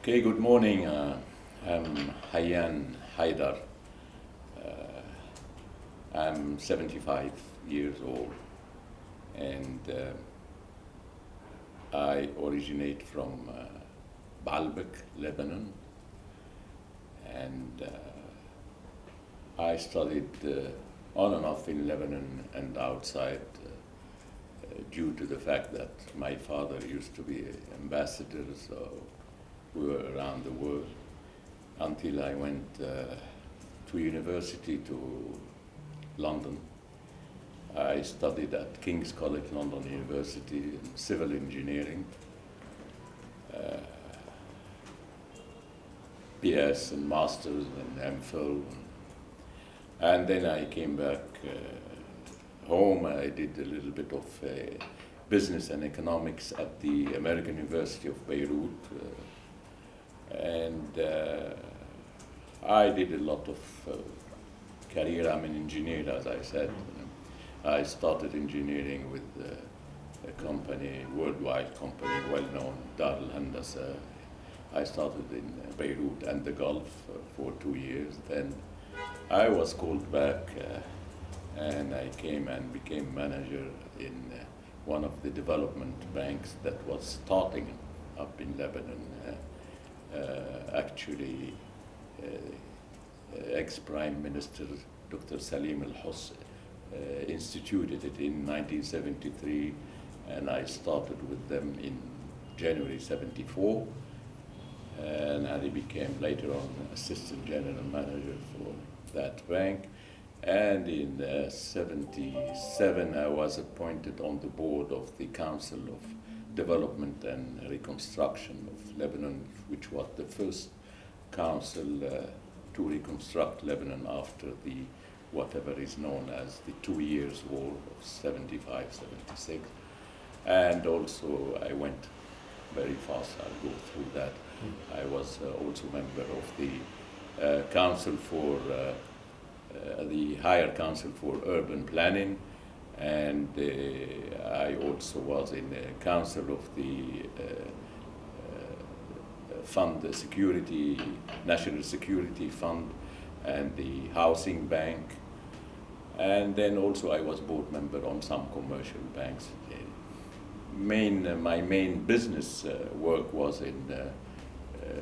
Okay, good morning. I'm Hayyan Haidar. I'm 75 years old and I originate from Baalbek, Lebanon, and I studied on and off in Lebanon and outside due to the fact that my father used to be an ambassador, so we were around the world until I went to university to London. I studied at King's College London University in civil engineering, PS and Masters and MPhil. And then I came back home. I did a little bit of business and economics at the American University of Beirut. And I did a lot of career. I'm an engineer, as I said. I started engineering with a company, worldwide company, well-known, Dar al-Handasa. I started in Beirut and the Gulf for 2 years. Then I was called back and I came and became manager in one of the development banks that was starting up in Lebanon. Actually, ex-Prime Minister Dr. Salim instituted it in 1973, and I started with them in January 74, and I became later on assistant general manager for that bank. And in 77, I was appointed on the board of the Council of Development and Reconstruction of Lebanon, which was the first council to reconstruct Lebanon after the whatever is known as the 2 years war of 75, 76. And also I went very fast, I'll go through that. I was also member of the council for the Higher Council for Urban Planning, and I also was in the council of the fund, the security, National Security Fund, and the Housing Bank. And then also I was board member on some commercial banks. My main business work was in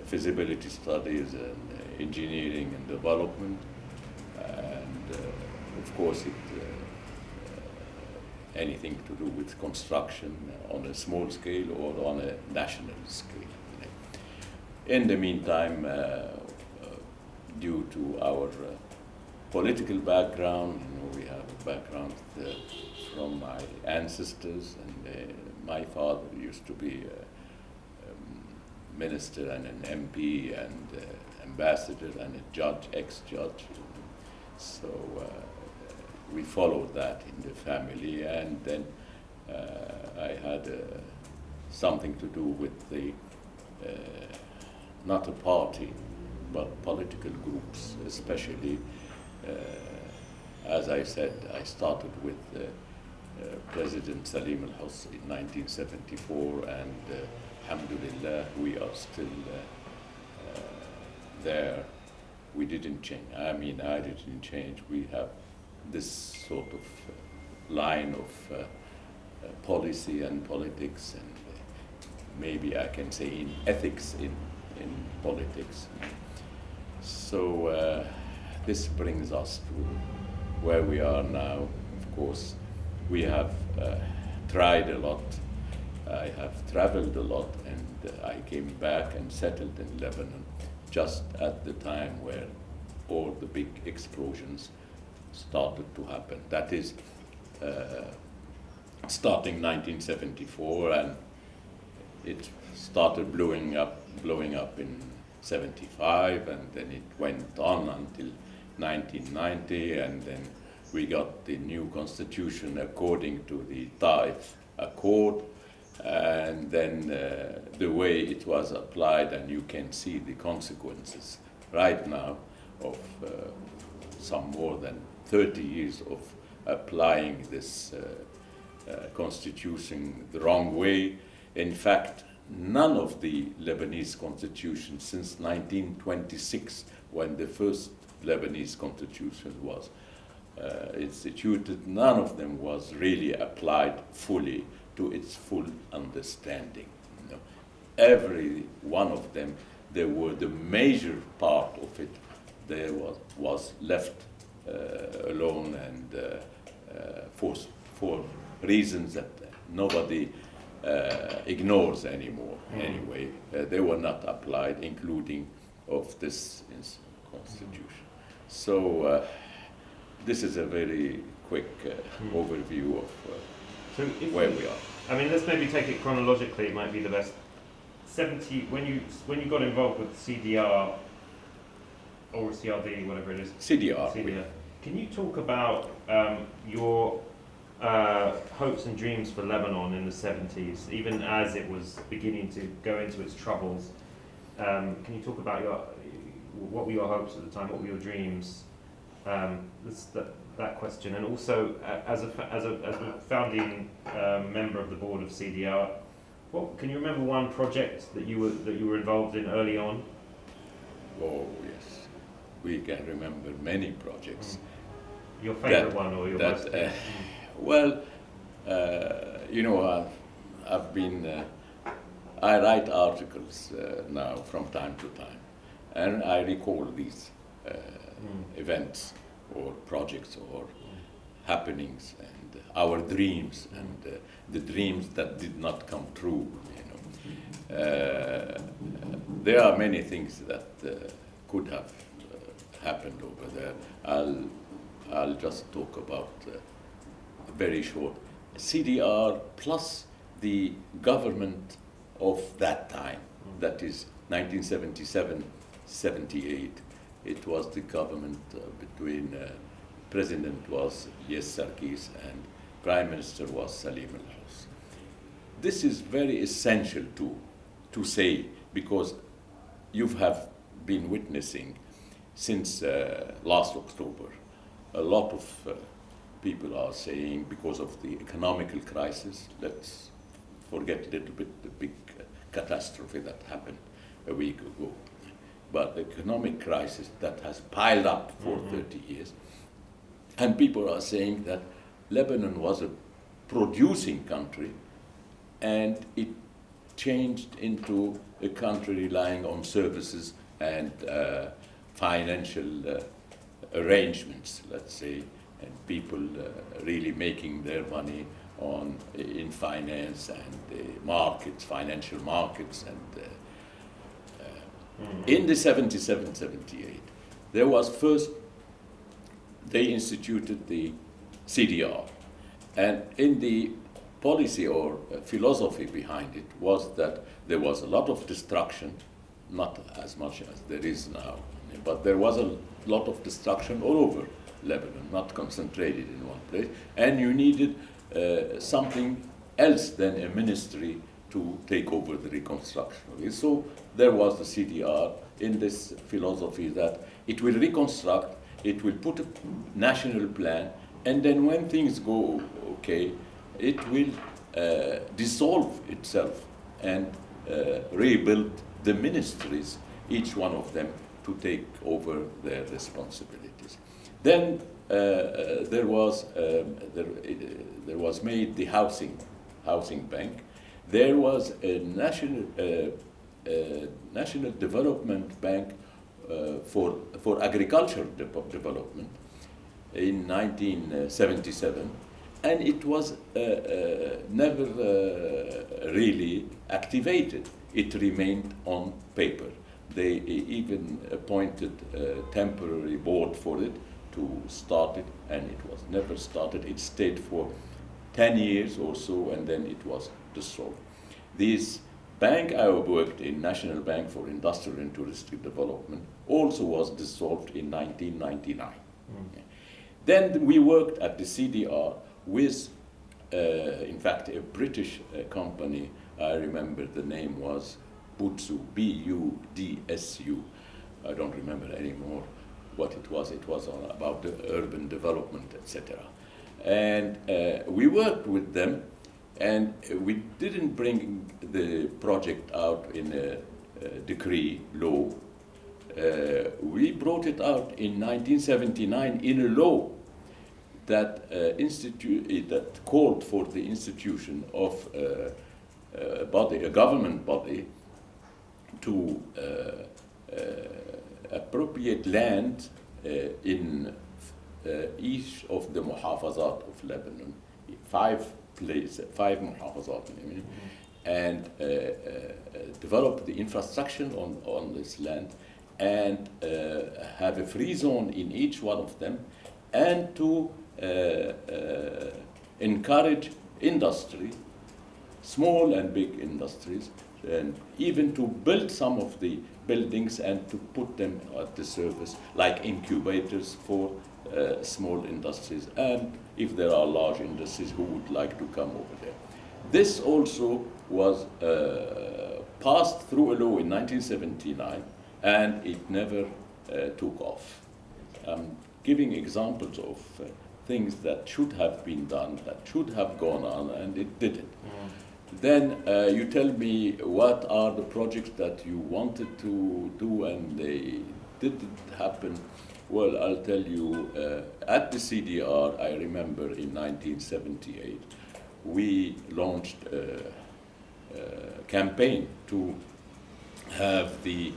feasibility studies and engineering and development. And of course, anything to do with construction on a small scale or on a national scale. In the meantime, due to our political background, we have a background from my ancestors, and my father used to be a minister and an MP and ambassador and a judge, ex-judge. So we followed that in the family, and then I had something to do with the, not a party, but political groups, especially, as I said, I started with President Salim in 1974, and alhamdulillah, we are still there. We didn't change. I mean, I didn't change. We have this sort of line of policy and politics, and maybe I can say in ethics in politics. So this brings us to where we are now. Of course, we have tried a lot. I have traveled a lot, and I came back and settled in Lebanon just at the time where all the big explosions started to happen. That is starting 1974, and it started blowing up in 75, and then it went on until 1990, and then we got the new constitution according to the Taif Accord, and then the way it was applied, and you can see the consequences right now of some more than 30 years of applying this constitution the wrong way. In fact, none of the Lebanese constitutions since 1926, when the first Lebanese constitution was instituted, none of them was really applied fully to its full understanding. You know, every one of them, there were the major part of it, there was left alone and for reasons that nobody ignores anymore. Anyway, they were not applied, including of this constitution. So this is a very quick overview of so where we are. I mean, let's maybe take it chronologically. It might be the best. When you got involved with CDR or CRD, whatever it is. CDR. Can you talk about your hopes and dreams for Lebanon in the 70s, even as it was beginning to go into its troubles? Can you talk about what were your hopes at the time? What were your dreams? That question, and also as a founding member of the board of CDR, can you remember one project that you were involved in early on? Oh yes, we can remember many projects. Your favorite one, or your most? Well, you know, I've been. I write articles now from time to time, and I recall these events or projects or happenings and our dreams and the dreams that did not come true. You know, there are many things that could have happened over there. I'll just talk about very short. CDR plus the government of that time, that is 1977, 78. It was the government between President was Yes Sarkis and Prime Minister was Salim al-Hus. This is very essential to say, because you have been witnessing since last October, a lot of people are saying because of the economical crisis, let's forget a little bit the big catastrophe that happened a week ago, but the economic crisis that has piled up for 30 years. And people are saying that Lebanon was a producing country and it changed into a country relying on services and financial arrangements, let's say, and people really making their money in finance and markets, financial markets. And in the 77, 78, there was first, they instituted the CDR. And in the policy or philosophy behind it was that there was a lot of destruction, not as much as there is now, but there was a lot of destruction all over Lebanon, not concentrated in one place, and you needed something else than a ministry to take over the reconstruction. So there was the CDR in this philosophy that it will reconstruct, it will put a national plan, and then when things go okay, it will dissolve itself and rebuild the ministries, each one of them, to take over their responsibilities. Then there was made the housing bank. There was a national development bank for agricultural development in 1977, and it was never really activated. It remained on paper. They even appointed a temporary board for it to start it, and it was never started. It stayed for 10 years or so, and then it was dissolved. This bank I worked in, National Bank for Industrial and Touristic Development, also was dissolved in 1999. Okay. Then we worked at the CDR with, in fact, a British company. I remember the name was Budsu, B-U-D-S-U. I don't remember anymore what it was. It was about the urban development, etc. And we worked with them And we didn't bring the project out in a decree law. We brought it out in 1979 in a law that that called for the institution of a government body, to appropriate land in each of the muhafazat of Lebanon, five muhafazat in Lebanon, and develop the infrastructure on this land, and have a free zone in each one of them, and to encourage industry, small and big industries, and even to build some of the buildings and to put them at the service, like incubators for small industries, and if there are large industries who would like to come over there. This also was passed through a law in 1979, and it never took off. I'm giving examples of things that should have been done, that should have gone on, and it didn't. Then you tell me what are the projects that you wanted to do and they didn't happen. Well, I'll tell you, at the CDR, I remember in 1978, we launched a campaign to have the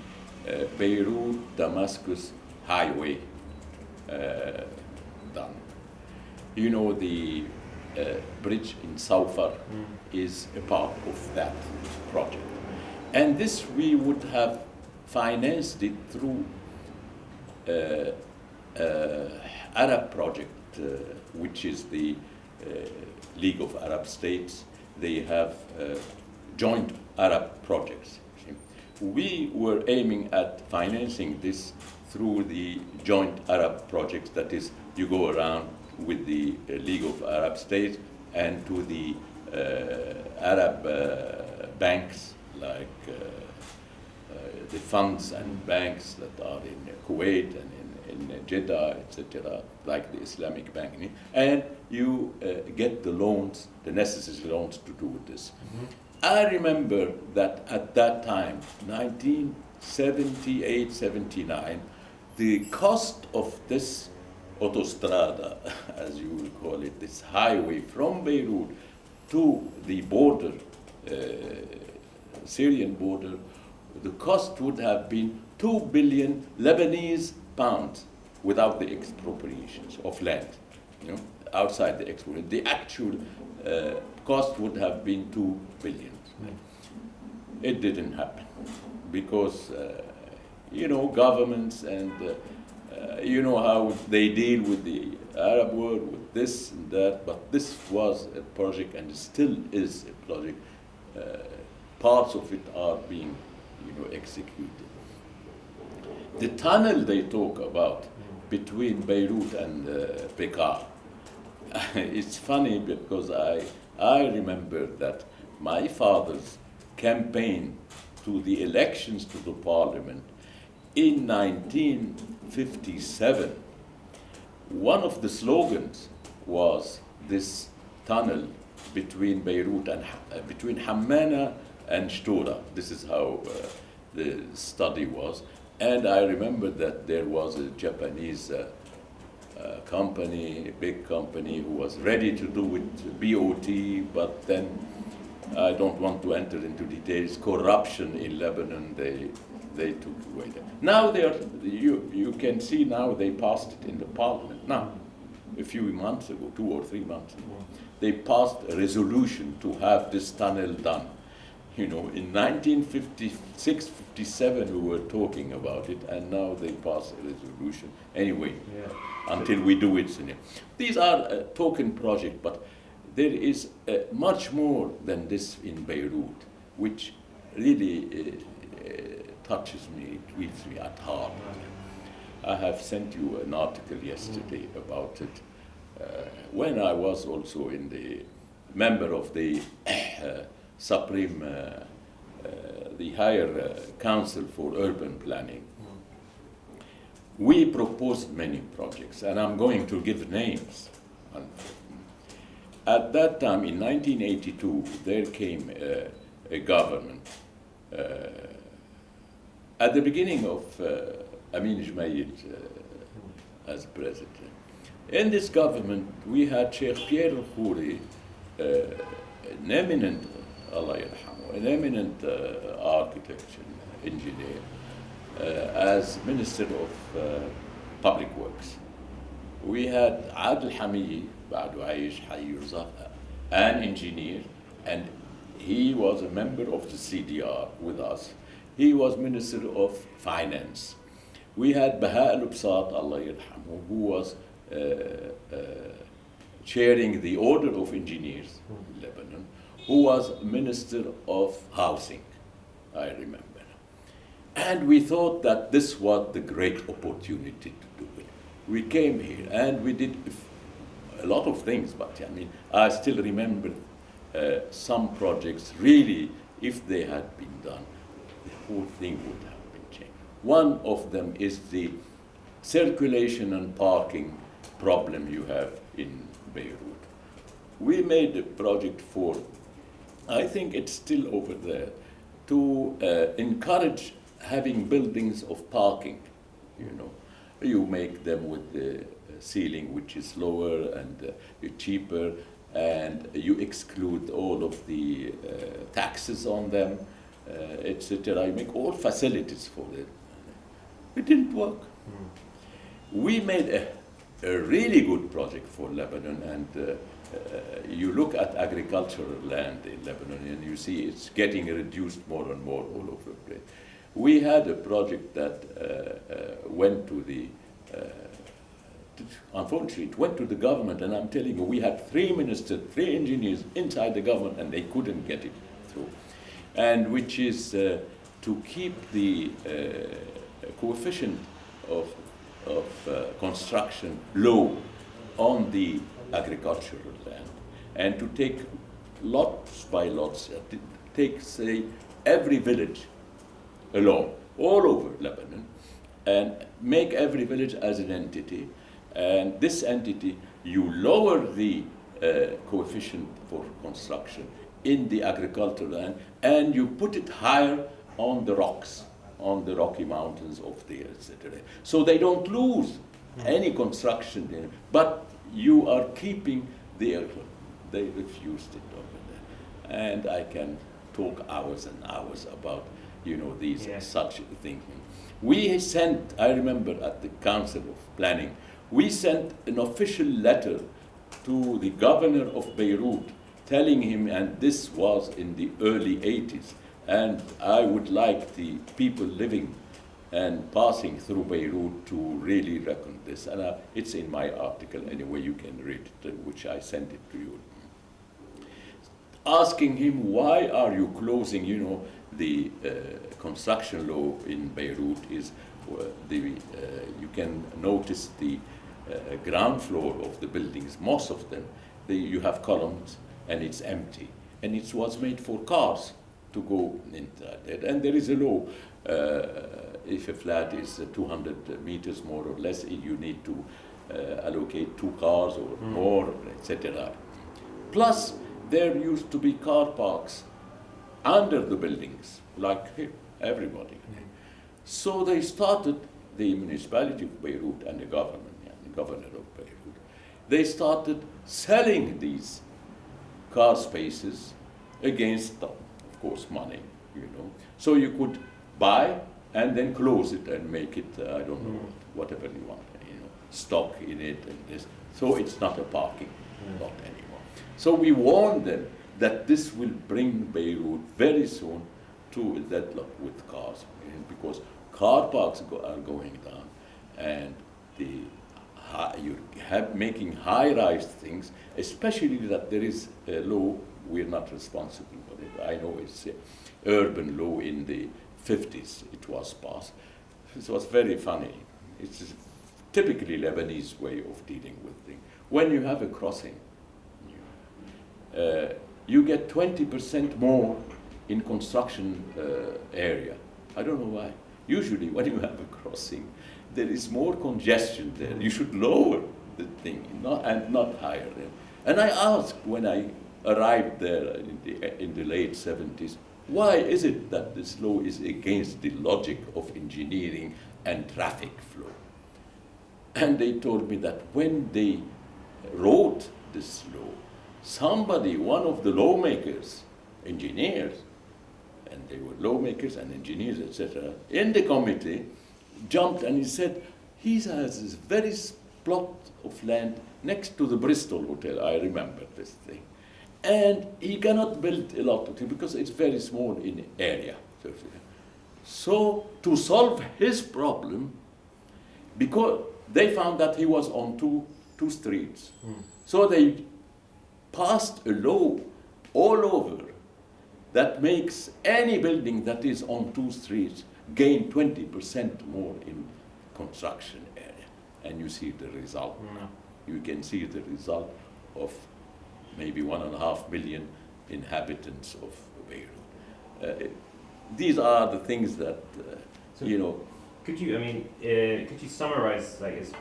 Beirut-Damascus highway done. You know, the bridge in Saufar is a part of that project. And this we would have financed it through Arab project, which is the League of Arab States. They have joint Arab projects. We were aiming at financing this through the joint Arab projects, that is, you go around with the League of Arab States and to the Arab banks, like the funds and banks that are in Kuwait and in Jeddah, etc., like the Islamic Bank, and you get the loans, the necessary loans to do this. I remember that at that time, 1978, 79, the cost of this autostrada, as you will call it, this highway from Beirut to the border, Syrian border, the cost would have been 2 billion Lebanese pounds without the expropriations of land, outside the expropriation. The actual cost would have been 2 billion. It didn't happen because, governments and you know how they deal with the Arab world, with this and that, but this was a project and still is a project. Parts of it are being, executed. The tunnel they talk about between Beirut and Bekaa, it's funny because I remember that my father's campaign to the elections to the parliament in 1957, one of the slogans was this tunnel between Beirut and between Hammana and Shtura. This is how the study was. And I remember that there was a Japanese company, a big company, who was ready to do it, BOT, but then I don't want to enter into details. Corruption in Lebanon, they took away that. Now you can see now they passed it in the parliament. Now, a few months ago, 2 or 3 months ago, they passed a resolution to have this tunnel done. In 1956, 57, we were talking about it, and now they passed a resolution. Anyway, until we do it. These are a token project, but there is much more than this in Beirut, which really touches me, it reads me at heart. I have sent you an article yesterday about it. When I was also in the member of the Supreme, the higher council for urban planning, we proposed many projects, and I'm going to give names. At that time, in 1982, there came a government. At the beginning of Amin Jmail as president. In this government, we had Sheikh Pierre Al-Khouri, an eminent, Allah yarhamu, an eminent architecture engineer, as Minister of Public Works. We had Adel Hamiyi, Ba'du Aish Hayy Yurzaq, an engineer, and he was a member of the CDR with us. He was Minister of Finance. We had Baha al-Bsat, Allah yarhamu, who was chairing the Order of Engineers in Lebanon, who was Minister of Housing, I remember. And we thought that this was the great opportunity to do it. We came here and we did a lot of things, but I mean, I still remember some projects really, if they had been done, the whole thing would have been changed. One of them is the circulation and parking problem you have in Beirut. We made a project for, I think it's still over there, to encourage having buildings of parking, you know. You make them with the ceiling which is lower and cheaper, and you exclude all of the taxes on them, etc. You make all facilities for it. It didn't work. We made a really good project for Lebanon, and you look at agricultural land in Lebanon and you see it's getting reduced more and more all over the place. We had a project that went to the, unfortunately, it went to the government, and I'm telling you, we had 3 ministers, 3 engineers inside the government, and they couldn't get it through. And which is to keep the coefficient of construction low on the agricultural land, and to take lots by lots, take, say, every village alone, all over Lebanon, and make every village as an entity. And this entity, you lower the coefficient for construction in the agricultural land, and you put it higher on the rocks, on the Rocky Mountains of there, etc. So they don't lose any construction there, but you are keeping the air. They refused it over there. And I can talk hours and hours about, you know, these such things. We sent, I remember at the Council of Planning, we sent an official letter to the governor of Beirut telling him, and this was in the early 80s, and I would like the people living and passing through Beirut to really reckon this. And it's in my article anyway, you can read it, which I sent it to you. Asking him, why are you closing, you know, the construction law in Beirut is, you can notice the ground floor of the buildings, most of them, you have columns and it's empty. And it was made for cars to go inside there. And there is a law, if a flat is 200 meters more or less, you need to allocate 2 cars or more, etc. Plus, there used to be car parks under the buildings, like here, everybody. So they started, the municipality of Beirut and the government, the governor of Beirut, they started selling these car spaces against, of course, money, you know. So you could buy and then close it and make it, I don't know, whatever you want, you know, stock in it and this. So it's not a parking lot anymore. So we warned them that this will bring Beirut very soon to a deadlock with cars, because car parks are going down, and you have making high-rise things, especially that there is a law, we're not responsible for it. I know it's an urban law in the 50s, it was passed. It was very funny. It's a typically Lebanese way of dealing with things. When you have a crossing, you get 20% more in construction area. I don't know why. Usually when you have a crossing, there is more congestion there. You should lower the thing and not higher them. And I asked when I arrived there in the late 70s, why is it that this law is against the logic of engineering and traffic flow? And they told me that when they wrote this law, somebody, one of the lawmakers, engineers, and they were lawmakers and engineers, etc., in the committee, jumped and he said, he has this very plot of land next to the Bristol Hotel, I remember this thing. And he cannot build a lot of things because it's very small in area. So to solve his problem, because they found that he was on two streets. So they passed a law all over that makes any building that is on two streets gain 20% more in construction area. And you see the result. You can see the result of maybe 1.5 million inhabitants of Beirut. These are the things that, So you know. Could you summarize, like, as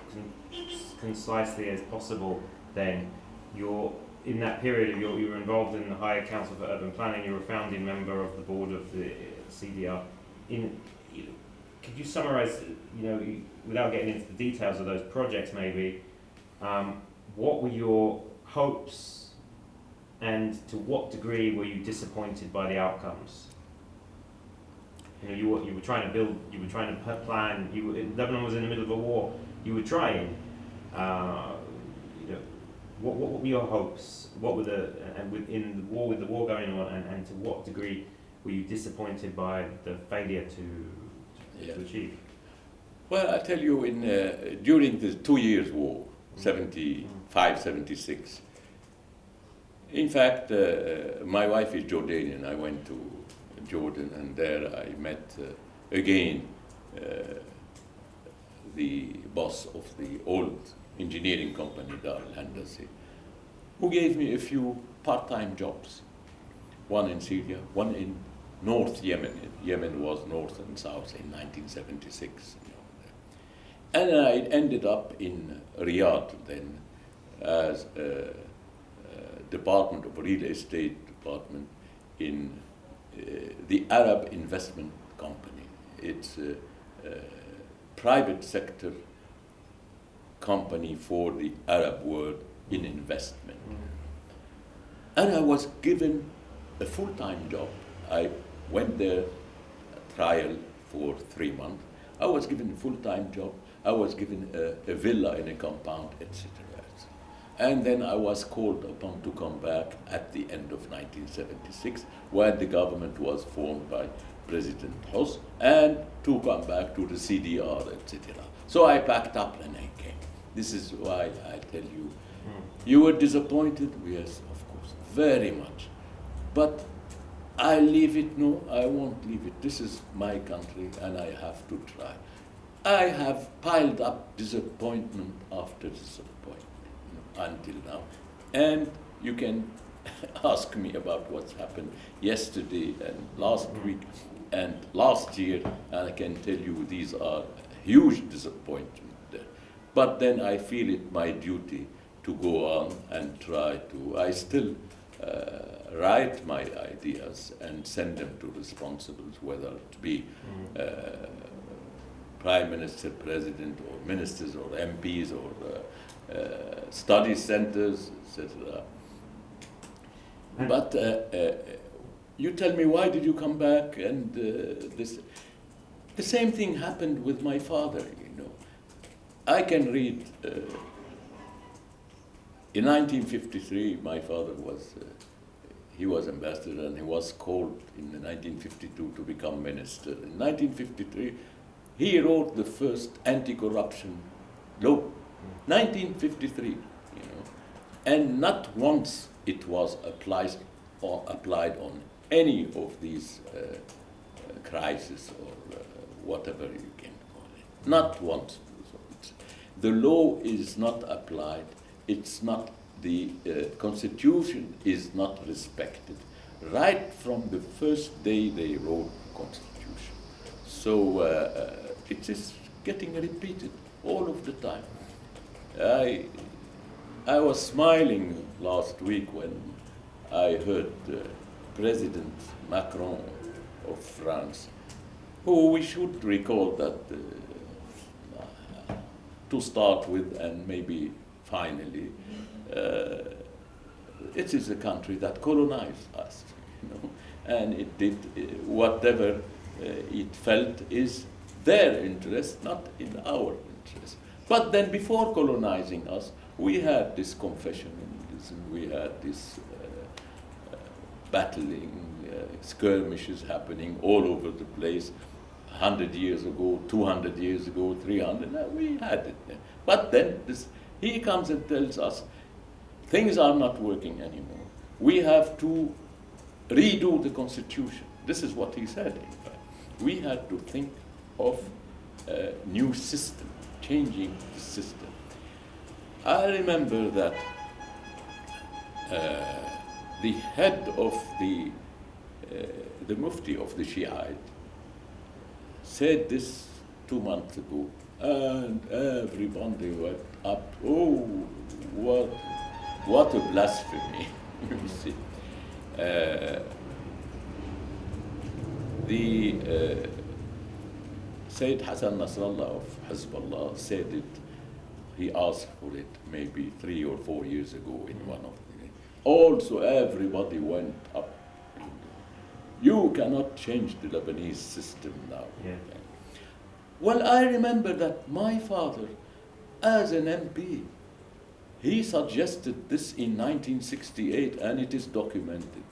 concisely as possible, then, in that period, you were involved in the Higher Council for Urban Planning, you were a founding member of the board of the CDR. Could you summarize, without getting into the details of those projects maybe, what were your hopes and to what degree were you disappointed by the outcomes? You were trying to build, you were trying to plan, Lebanon was in the middle of a war, you were trying, what were your hopes? What were in the war, with the war going on, and to what degree were you disappointed by the failure to achieve? Well, I tell you, during the 2 years war, 75, 76, in fact, my wife is Jordanian. I went to Jordan, and there I met again the boss of the old engineering company, Dar al-Handasi, who gave me a few part-time jobs, one in Syria, one in North Yemen. Yemen was north and south in 1976. And I ended up in Riyadh then as a Department of Real Estate Department in the Arab Investment Company. It's a private sector company for the Arab world in investment. And I was given a full-time job. I went there, trial for 3 months. I was given a full-time job. I was given a villa in a compound, etc. And then I was called upon to come back at the end of 1976, when the government was formed by President Hos, and to come back to the CDR, etc. So I packed up and I came. This is why I tell you, you were disappointed? Yes, of course, very much. But I leave it, no, I won't leave it. This is my country and I have to try. I have piled up disappointment after disappointment, until now. And you can ask me about what's happened yesterday and last week and last year, and I can tell you these are huge disappointments there. But then I feel it my duty to go on and try to, I still write my ideas and send them to responsibles, whether it be Prime Minister, President, or ministers, or MPs, or study centers, etc. But you tell me, why did you come back? And the same thing happened with my father, I can read, in 1953, my father was, he was ambassador, and he was called in 1952 to become minister. In 1953, he wrote the first anti-corruption law, 1953, and not once it was applied on any of these crises or whatever you can call it. Not once. The law is not applied. It's not, the Constitution is not respected. Right from the first day they wrote the Constitution. So it is getting repeated all of the time. I was smiling last week when I heard President Macron of France, who we should recall that to start with and maybe finally, it is a country that colonized us, and it did whatever it felt is their interest, not in our interest. But then before colonizing us, we had this confessionalism, we had this battling, skirmishes happening all over the place, 100 years ago, 200 years ago, 300, we had it. But then he comes and tells us, things are not working anymore. We have to redo the Constitution. This is what he said, in fact. We had to think of a new system, changing the system. I remember that the head of the Mufti of the Shiite said this 2 months ago, and everybody went up, oh, what a blasphemy, you see. The Sayyid Hassan Nasrallah of Hezbollah said it, he asked for it maybe 3 or 4 years ago in one of the, also everybody went up. You cannot change the Lebanese system now. Yeah. Well, I remember that my father, as an MP, he suggested this in 1968, and it is documented.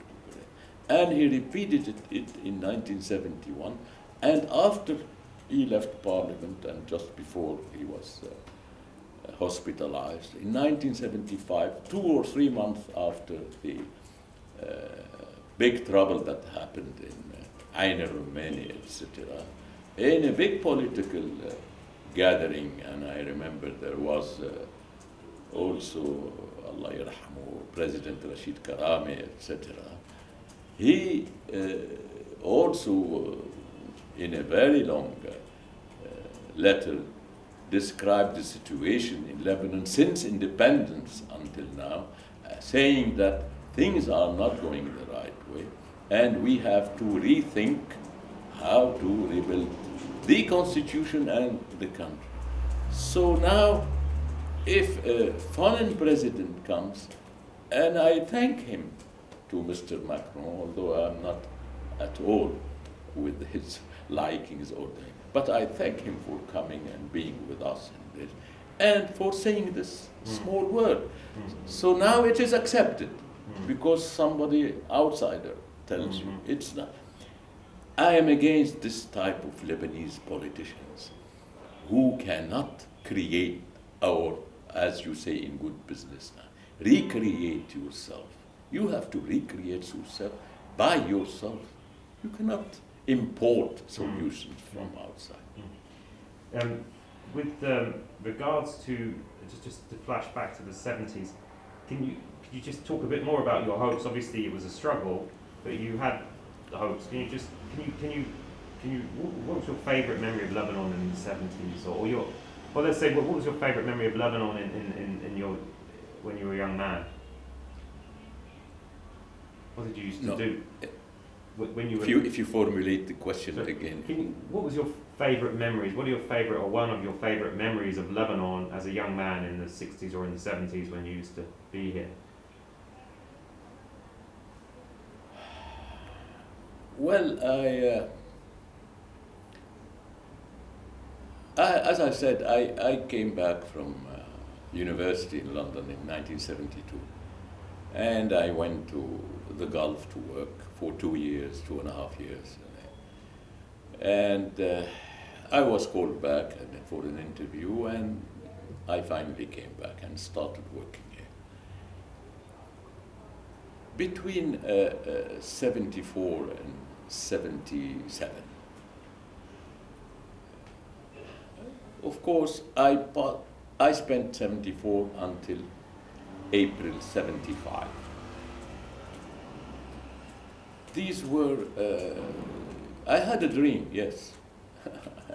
And he repeated it in 1971, and after he left Parliament, and just before he was hospitalized, in 1975, 2 or 3 months after the big trouble that happened in Ain Romania, etc., in a big political gathering, and I remember there was also, Allah yarhamu, President Rashid Karami, etc. He also, in a very long letter, described the situation in Lebanon since independence until now, saying that things are not going the right way, and we have to rethink how to rebuild the constitution and the country. So now, if a foreign president comes, and I thank him to Mr. Macron, although I'm not at all with his likings or thing, but I thank him for coming and being with us in this, and for saying this small word. So now it is accepted, because somebody outsider tells you it's not. I am against this type of Lebanese politicians who cannot create or, as you say in good business, recreate yourself. You have to recreate yourself by yourself. You cannot import solutions from outside. With regards to, just to flash back to the 70s, could you just talk a bit more about your hopes? Obviously it was a struggle, but you had the hopes. Can you what was your favourite memory of Lebanon in the 70s, or your, well, let's say, what was your favourite memory of Lebanon in your, when you were a young man? What did you used to do when you were? If you formulate the question again. What was your favourite memories? What are your favourite, or one of your favourite memories of Lebanon as a young man in the 60s or in the 70s when you used to be here? Well, as I said, I came back from university in London in 1972, and I went to the Gulf to work for 2 years, 2.5 years, and I was called back for an interview, and I finally came back and started working here. Between 74 and 77. Of course, I spent 74 until April 75. These were, I had a dream, yes.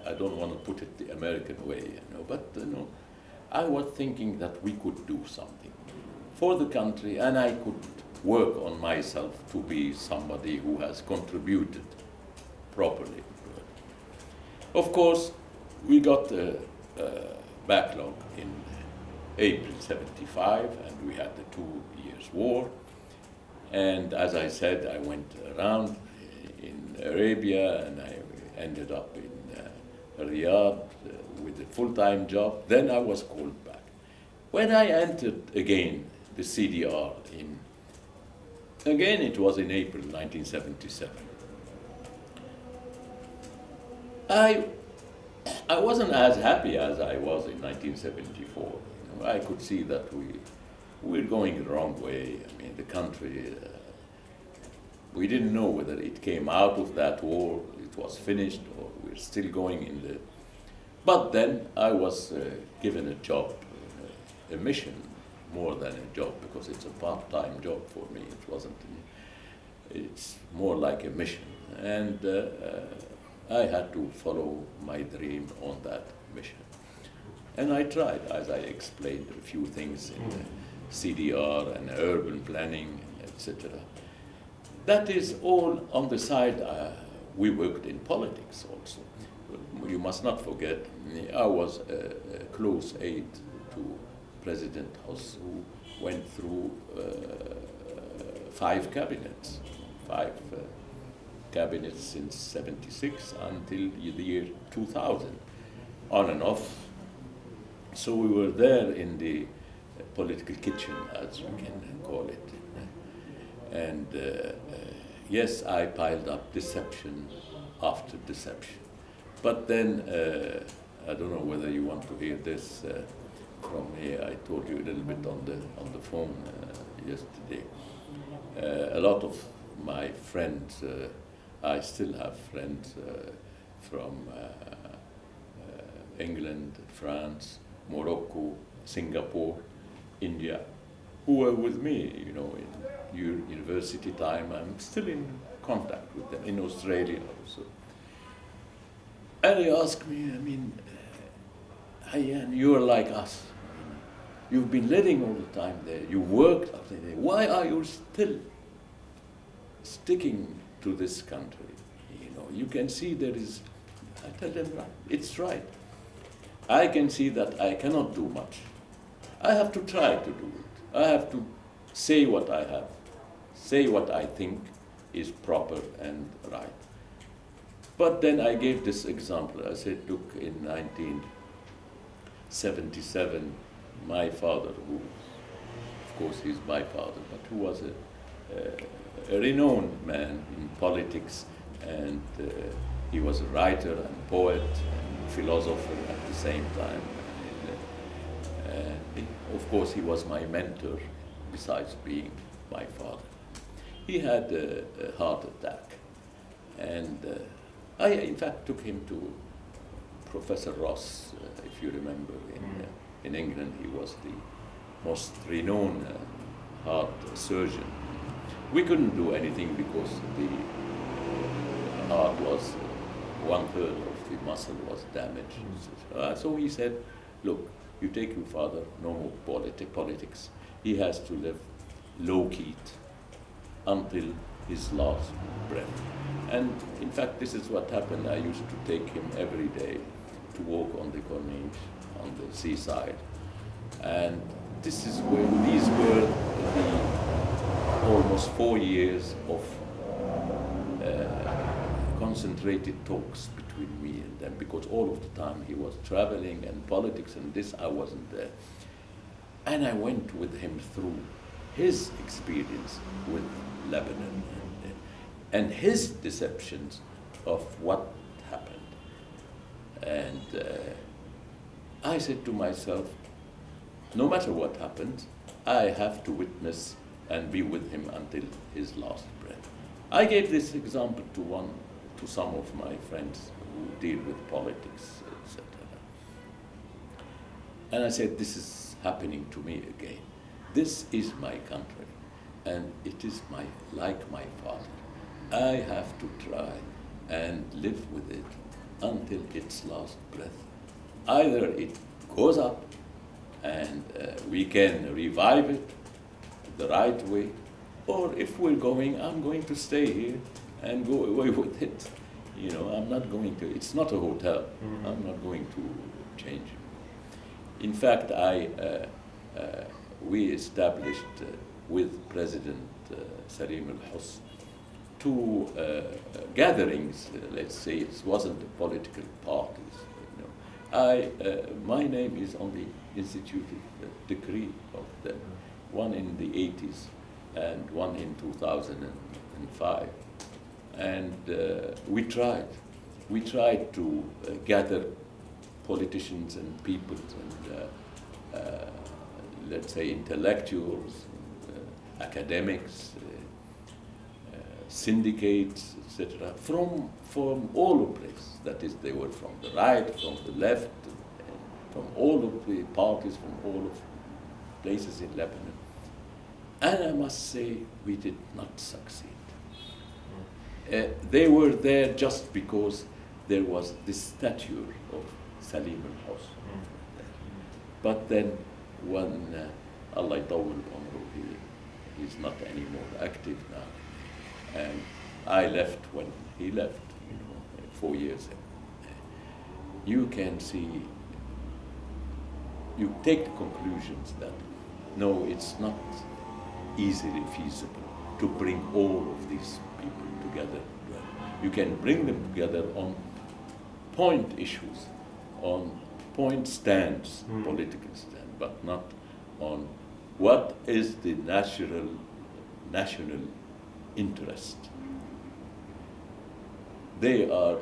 I don't want to put it the American way, but I was thinking that we could do something. for the country, and I could work on myself to be somebody who has contributed properly. Of course, we got a backlog in April '75, and we had the 2 years war. And as I said, I went around in Arabia, and I ended up in Riyadh with a full-time job. Then I was called back. When I entered again the CDR again it was in April 1977. I wasn't as happy as I was in 1974. You know, I could see that we're going the wrong way. I mean, the country, we didn't know whether it came out of that war, it was finished, or we're still going in the... But then I was given a job, a mission, more than a job, because it's a part-time job for me. It wasn't, it's more like a mission. And I had to follow my dream on that mission. And I tried, as I explained, a few things in the CDR and urban planning, etc. That is all on the side. We worked in politics also. You must not forget, I was a close aide to President Hoss, who went through 5 cabinets, 5 cabinets since '76 until the year 2000, on and off. So we were there in the political kitchen, as you can call it. And yes, I piled up deception after deception. But then, I don't know whether you want to hear this from me. I told you a little bit on the phone yesterday. A lot of my friends, I still have friends from England, France, Morocco, Singapore, India, who were with me, you know, in university time. I'm still in contact with them, in Australia also. And they ask me, I mean, Hayyan, you're like us. You've been living all the time there. You worked up there. Why are you still sticking to this country? You know, you can see there is, I tell them, it's right. I can see that I cannot do much. I have to try to do it. I have to say what I have, say what I think is proper and right. But then I gave this example. I said, look, in 1977, my father, who, of course, he's my father, but who was a renowned man in politics, and he was a writer and poet and philosopher at the same time. And of course, he was my mentor, besides being my father. He had a heart attack, and I, in fact, took him to Professor Ross, if you remember, in England. He was the most renowned heart surgeon. We couldn't do anything because the heart was 1/3 of the muscle was damaged. So he said, look, you take your father, no more politics. He has to live low-key until his last breath. And in fact, this is what happened. I used to take him every day to walk on the Corniche, on the seaside. And this is where these were the almost 4 years of concentrated talks between me and them, because all of the time he was traveling and politics and this, I wasn't there. And I went with him through his experience with Lebanon and his deceptions of what happened. And I said to myself, no matter what happens, I have to witness and be with him until his last breath. I gave this example to some of my friends who deal with politics, etc. And I said, this is happening to me again. This is my country, and it is like my father. I have to try and live with it until its last breath. Either it goes up and we can revive it, the right way, or if we're going, I'm going to stay here and go away with it. You know, I'm not going to, it's not a hotel. Mm-hmm. I'm not going to change it. In fact, we established with President Salim al-Husn two gatherings, let's say. It wasn't the political parties. You know. My name is on the instituted decree of them, one in the 80s and one in 2005. And we tried to gather politicians and people and let's say intellectuals, academics, syndicates, etc., from all of places. That is, they were from the right, from the left, from all of the parties, from all of places in Lebanon. And I must say, we did not succeed. They were there just because there was this statue of Salim al-Husn. But then when Allah yطول بعمره, he's not anymore active now. And I left when he left, 4 years ago. You can see, you take the conclusions that no, it's not easily feasible to bring all of these people together. You can bring them together on point issues, on point stands, political stand, but not on what is the national interest. They are,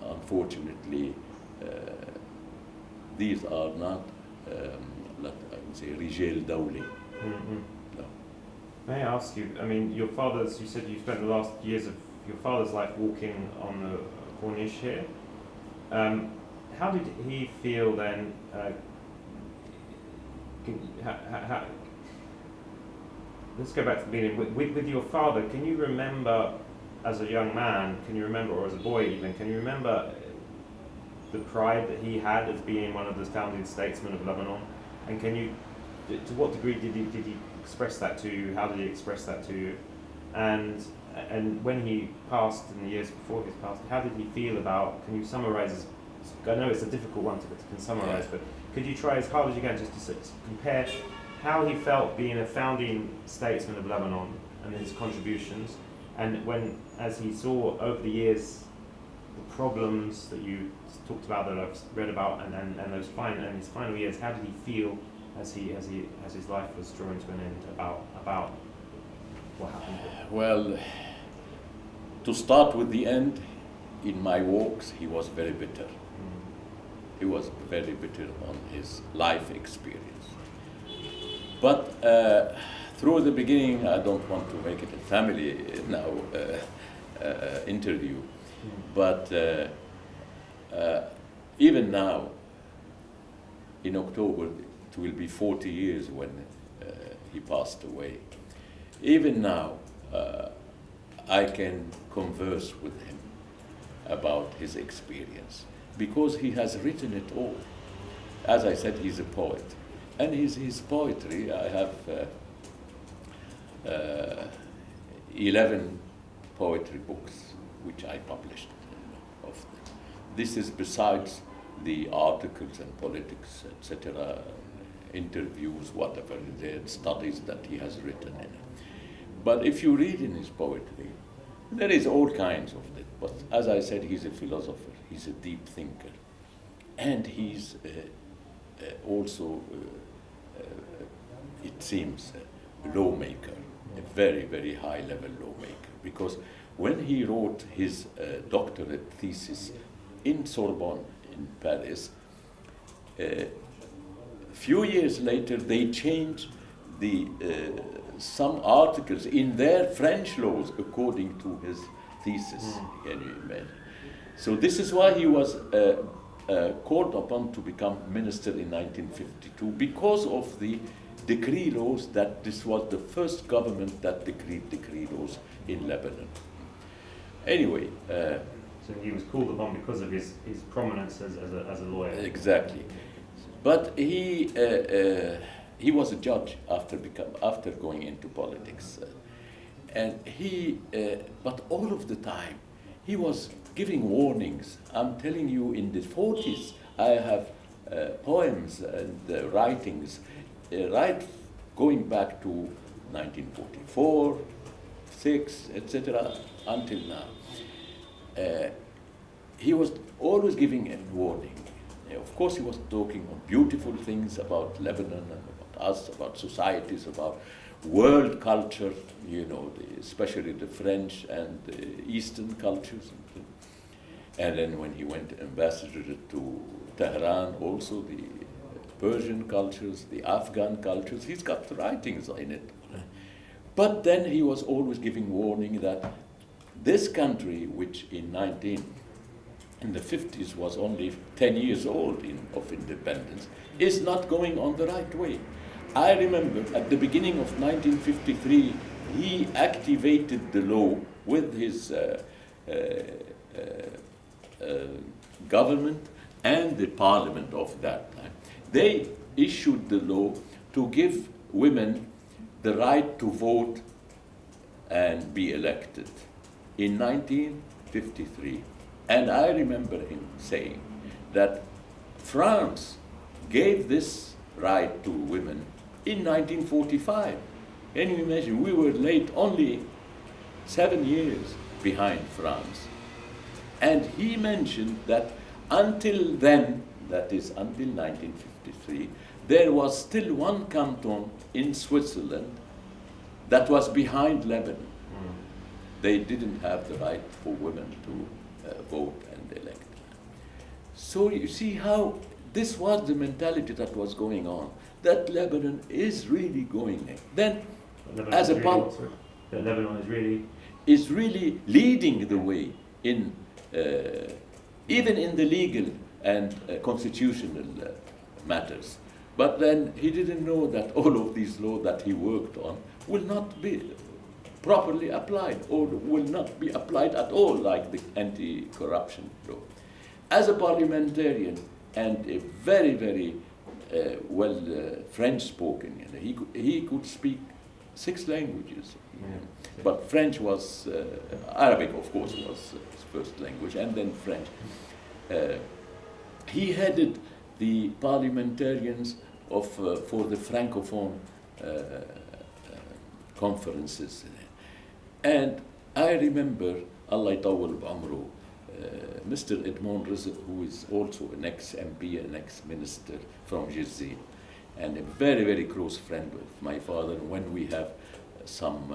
unfortunately, these are not, I would say, رجال دولة. No. May I ask you, I mean, you said you spent the last years of your father's life walking on the Corniche here. How did he feel then? Let's go back to the beginning. With your father, can you remember, as a young man, or as a boy even, can you remember the pride that he had as being one of the founding statesmen of Lebanon? And to what degree did he express that to you? How did he express that to you? And when he passed, in the years before his passing, how did he feel about? Can you summarize? I know it's a difficult one to summarize, but could you try as hard as you can just to compare how he felt being a founding statesman of Lebanon and his contributions, and as he saw over the years the problems that you talked about, that I've read about, and his final years, how did he feel as his life was drawing to an end about what happened? Well, to start with the end, in my walks, he was very bitter. He was very bitter on his life experience. But through the beginning, I don't want to make it a family now interview, but even now, in October, it will be 40 years when he passed away. Even now, I can converse with him about his experience, because he has written it all. As I said, he's a poet. And his poetry, I have 11 poetry books which I published of them. This is besides the articles and politics, etc., interviews, whatever, the studies that he has written in it. But if you read in his poetry, there is all kinds of it. But as I said, he's a philosopher, he's a deep thinker, and he's also, it seems, a lawmaker, a very, very high-level lawmaker. Because when he wrote his doctorate thesis in Sorbonne in Paris, few years later they changed some articles in their French laws according to his thesis. Can you imagine? So this is why he was called upon to become minister in 1952, because of the decree laws, that this was the first government that decreed decree laws in Lebanon. Anyway. So he was called upon because of his prominence as a lawyer. Exactly. But he he was a judge after going into politics. And but all of the time, he was giving warnings. I'm telling you, in the 40s, I have poems and writings, right going back to 1944, 6, etc., until now. He was always giving a warning. Of course, he was talking on beautiful things about Lebanon and about us, about societies, about world culture, especially the French and the Eastern cultures. And then when he went ambassador to Tehran, also the Persian cultures, the Afghan cultures, he's got writings in it. But then he was always giving warning that this country, which in the 50s was only 10 years old of independence, is not going on the right way. I remember at the beginning of 1953, he activated the law with his government and the parliament of that time. They issued the law to give women the right to vote and be elected in 1953. And I remember him saying that France gave this right to women in 1945. Can you imagine? We were late, only 7 years behind France. And he mentioned that until then, that is until 1953, there was still one canton in Switzerland that was behind Lebanon. They didn't have the right for women to vote and elect. So you see how this was the mentality that was going on, that Lebanon is really going there. Then, as a part, that Lebanon is really leading the way in even in the legal and constitutional matters. But then he didn't know that all of these laws that he worked on will not be properly applied, or will not be applied at all, like the anti-corruption law. As a parliamentarian and a very, very French-spoken, he could speak 6 languages. But French was, Arabic, of course, was his first language, and then French. He headed the parliamentarians for the Francophone conferences. And I remember, Allah ytawwal b'umru, Mr. Edmond Rizq, who is also an ex-MP, an ex-minister from Jizzi, and a very, very close friend of my father. When we have some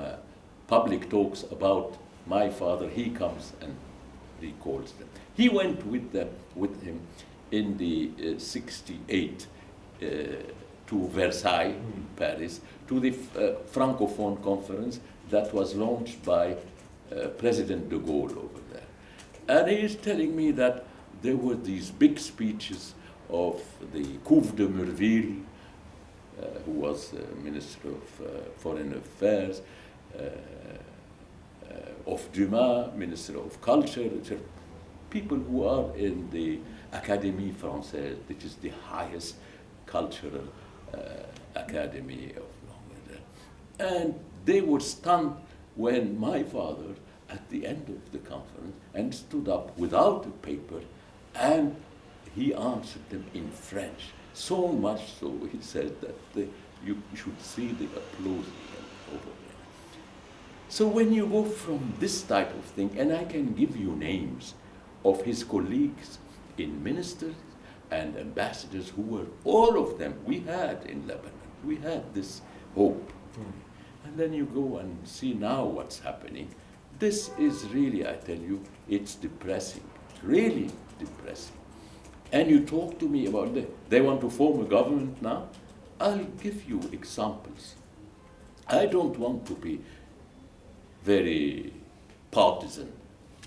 public talks about my father, he comes and recalls them. He went with him in the 68 to Versailles, Paris, to the Francophone conference that was launched by President de Gaulle over there. And he is telling me that there were these big speeches of the Couve de Merville, who was Minister of Foreign Affairs, of Dumas, Minister of Culture, people who are in the Académie Française, which is the highest cultural academy of London. And they were stunned when my father, at the end of the conference, and stood up without a paper, and he answered them in French. So much so, he said that you should see the applause over there. So when you go from this type of thing, and I can give you names of his colleagues in ministers and ambassadors who were, all of them, we had in Lebanon, we had this hope. And then you go and see now what's happening. This is really, I tell you, it's depressing, really depressing. And you talk to me about they want to form a government now. I'll give you examples. I don't want to be very partisan.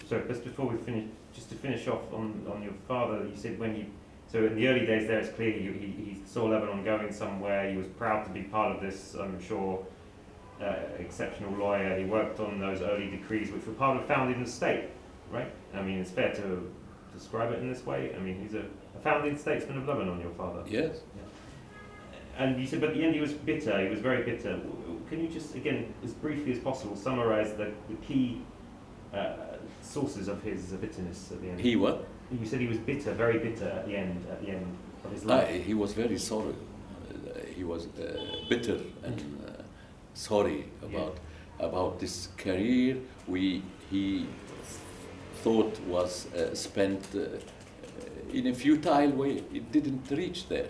So just before we finish, just to finish off on your father, you said so in the early days there, it's clear he saw Lebanon going somewhere. He was proud to be part of this, I'm sure, exceptional lawyer. He worked on those early decrees, which were part of founding the state, right? I mean, it's fair to describe it in this way. I mean, he's a founding statesman of Lebanon, your father. Yes. Yeah. And you said, but at the end he was bitter. He was very bitter. Can you just, again, as briefly as possible, summarize the key sources of his bitterness at the end? He what? You said he was bitter, very bitter at the end of his life. He was very sorry. He was bitter and sorry about this career he thought was spent in a futile way. It didn't reach there,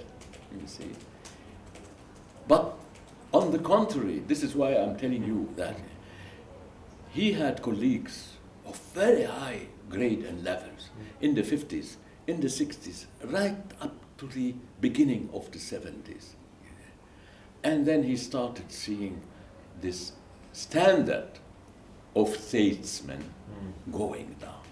you see. But on the contrary, this is why I'm telling you that he had colleagues of very high grade and levels in the 50s, in the 60s, right up to the beginning of the 70s. And then he started seeing this standard of statesmen going down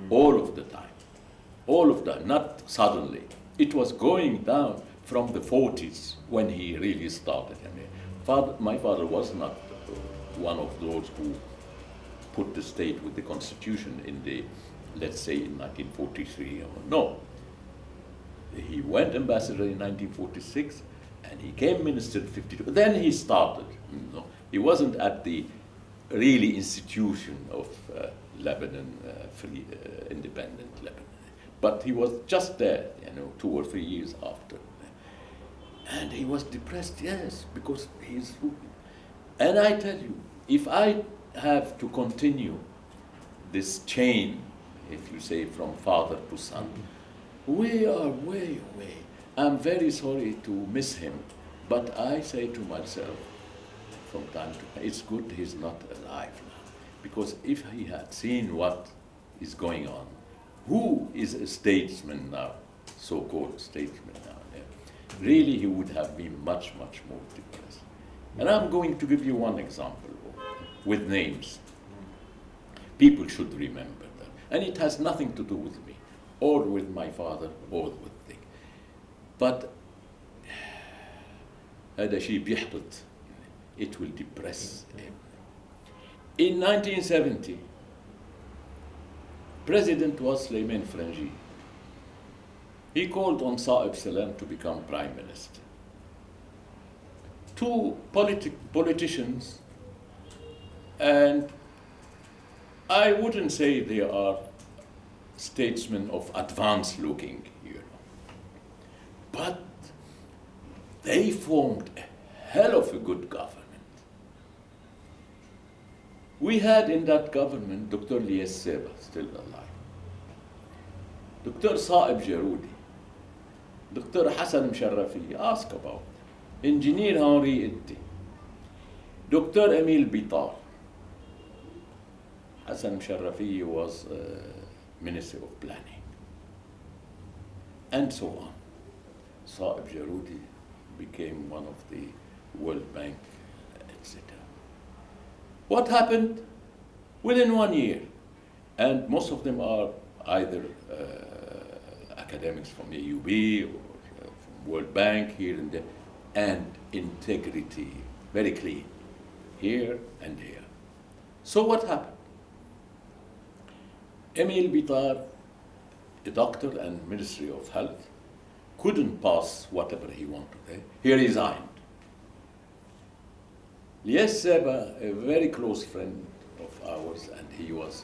all of the time, not suddenly. It was going down from the 40s when he really started. I mean, my father was not one of those who put the state with the constitution in the, let's say, in 1943. No. He went ambassador in 1946, and he came minister in 52. Then he started. He wasn't at the really institution of Lebanon, free, independent Lebanon. But he was just there, 2 or 3 years after. And he was depressed, yes, because he's... And I tell you, if I have to continue this chain, if you say from father to son, we are way away. I'm very sorry to miss him, but I say to myself from time to time, it's good he's not alive now. Because if he had seen what is going on, who is a statesman now, so-called statesman now, really he would have been much, much more depressed. And I'm going to give you one example with names. People should remember that. And it has nothing to do with me, or with my father, or with Dick. But هذا شيء بيحبط. It will depress. In 1970, President was Suleiman Frangi. He called on Salim to become prime minister. Two politicians, and I wouldn't say they are statesmen of advanced looking, but they formed a hell of a good government. We had in that government Dr. Lies Seba, still alive, Dr. Saib Jarudi, Dr. Hassan Msharrafi, ask about them, Engineer Henri Itti, Dr. Emil Bitar. Hassan Msharrafi was Minister of Planning, and so on. Saib Jarudi became one of the World Bank, etc. What happened? Within 1 year, and most of them are either academics from AUB or from World Bank here and there, and integrity, very clean, here and here. So what happened? Emil Bitar, a doctor and Ministry of Health, couldn't pass whatever he wanted. He resigned. Lies Seba, a very close friend of ours, and he was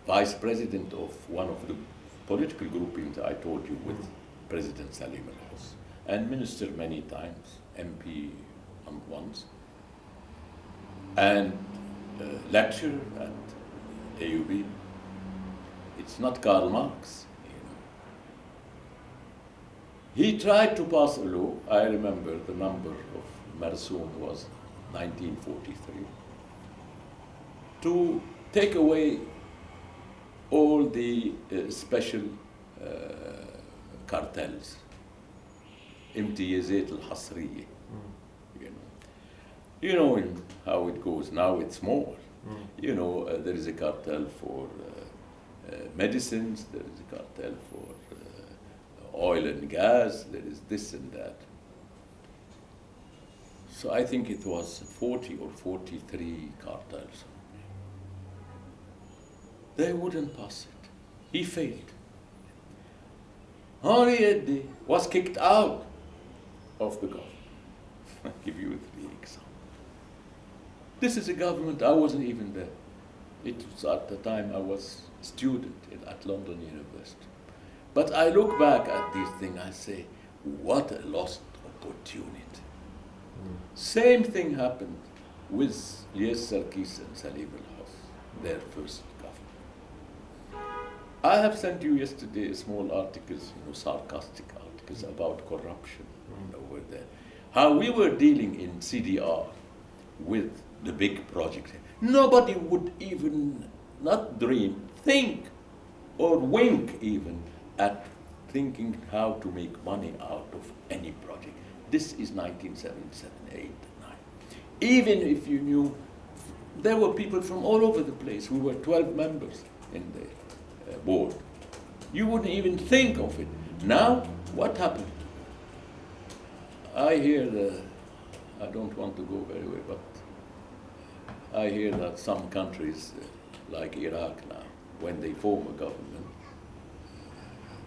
vice president of one of the political groupings I told you with President Salim al-Hus, and minister many times, MP once, and lecturer at AUB. It's not Karl Marx. He tried to pass a law. I remember the number of Marsoon was 1943, to take away all the special cartels, امتيازات الحصرية. You know how it goes now. It's more. There is a cartel for medicines. There is a cartel for oil and gas. There is this and that. So I think it was 40 or 43 cartels. They wouldn't pass it. He failed. Henri Eddy was kicked out of the government. I'll give you 3 examples. This is a government, I wasn't even there. It was at the time I was a student at London University. But I look back at these things, I say, what a lost opportunity. Same thing happened with Yes Sarkis and Salim their first government. I have sent you yesterday small articles, sarcastic articles about corruption over there. How we were dealing in CDR with the big project. Nobody would even not dream, think, or wink even at thinking how to make money out of any project. This is 1977, 8, 9. Even if you knew, there were people from all over the place. We were 12 members in the board. You wouldn't even think of it. Now, what happened? I hear, I don't want to go very well, but I hear that some countries, like Iraq now, when they form a government,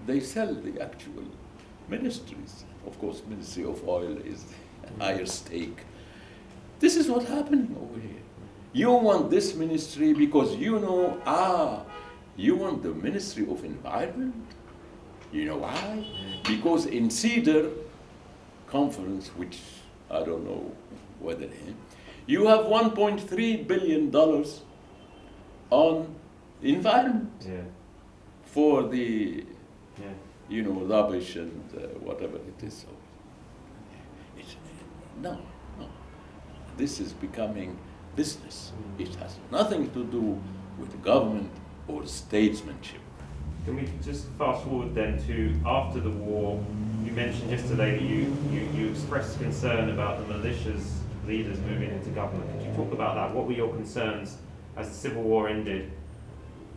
they sell the actual ministries. Of course, Ministry of Oil is a higher stake. This is what's happening over here. You want this ministry because you want the Ministry of Environment. You know why? Because in CEDAR conference, which I don't know whether you have $1.3 billion on environment for the rubbish and whatever it is. So no. This is becoming business. It has nothing to do with government or statesmanship. Can we just fast forward then to after the war? You mentioned yesterday that you expressed concern about the militias leaders moving into government. Could you talk about that? What were your concerns as the civil war ended?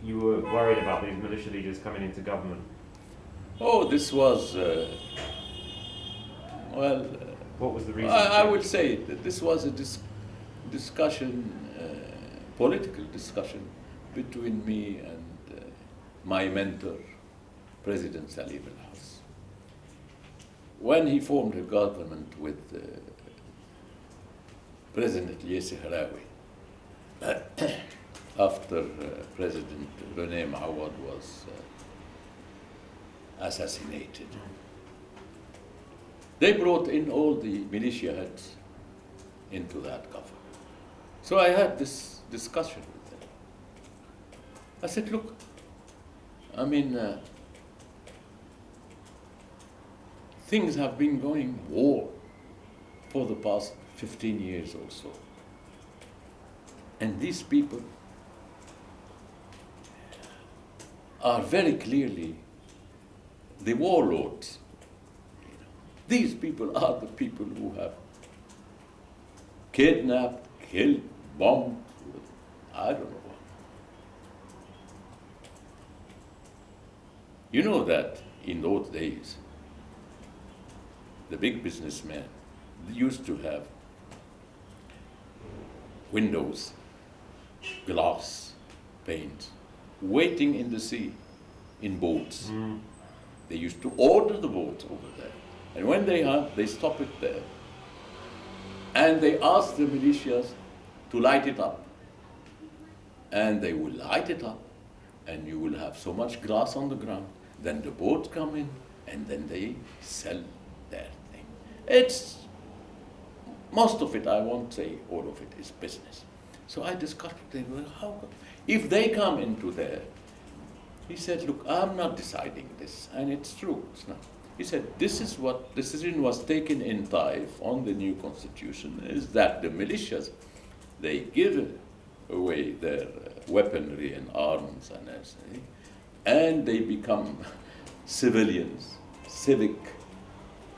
You were worried about these militia leaders coming into government. Oh, this was, what was the reason? I would say that this was a discussion, political discussion between me and my mentor, President Salim. When he formed a government with President Yasser Harawi, after President René Mawad was assassinated, they brought in all the militia heads into that government. So I had this discussion with them. I said, look, things have been going war for the past 15 years or so. And these people are very clearly the warlords. These people are the people who have kidnapped, killed, bombed, I don't know what. You know that in those days, the big businessmen used to have windows, glass, paint, waiting in the sea in boats. They used to order the boats over there. And when they hunt, they stop it there. And they ask the militias to light it up. And they will light it up, and you will have so much glass on the ground. Then the boats come in, and then they sell their thing. It's, most of it, I won't say all of it, is business. So I discussed with them, well, how come? If they come into there, he said, look, I'm not deciding this, and it's true, it's not. He said, this is what decision was taken in Taif on the new constitution, is that the militias, they give away their weaponry and arms and everything, and they become civilians, civic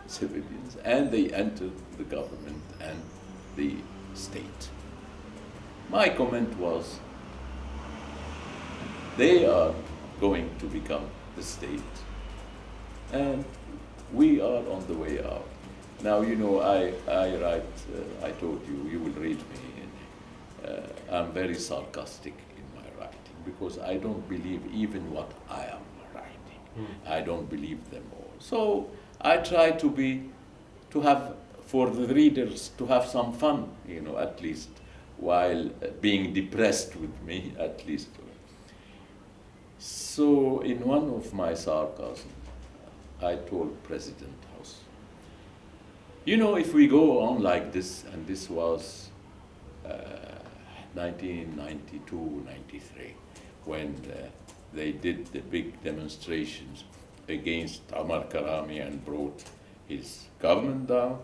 civilians, and they enter the government and the state. My comment was, they are going to become the state, and we are on the way out. Now, you know, I write, I told you, you will read me, I'm very sarcastic in my writing, because I don't believe even what I am writing. I don't believe them all. So I try to be to have, for the readers to have some fun, at least, while being depressed with me, at least. So in one of my sarcasm, I told President House, if we go on like this, and this was 1992, 93, when they did the big demonstrations against Omar Karami and brought his government down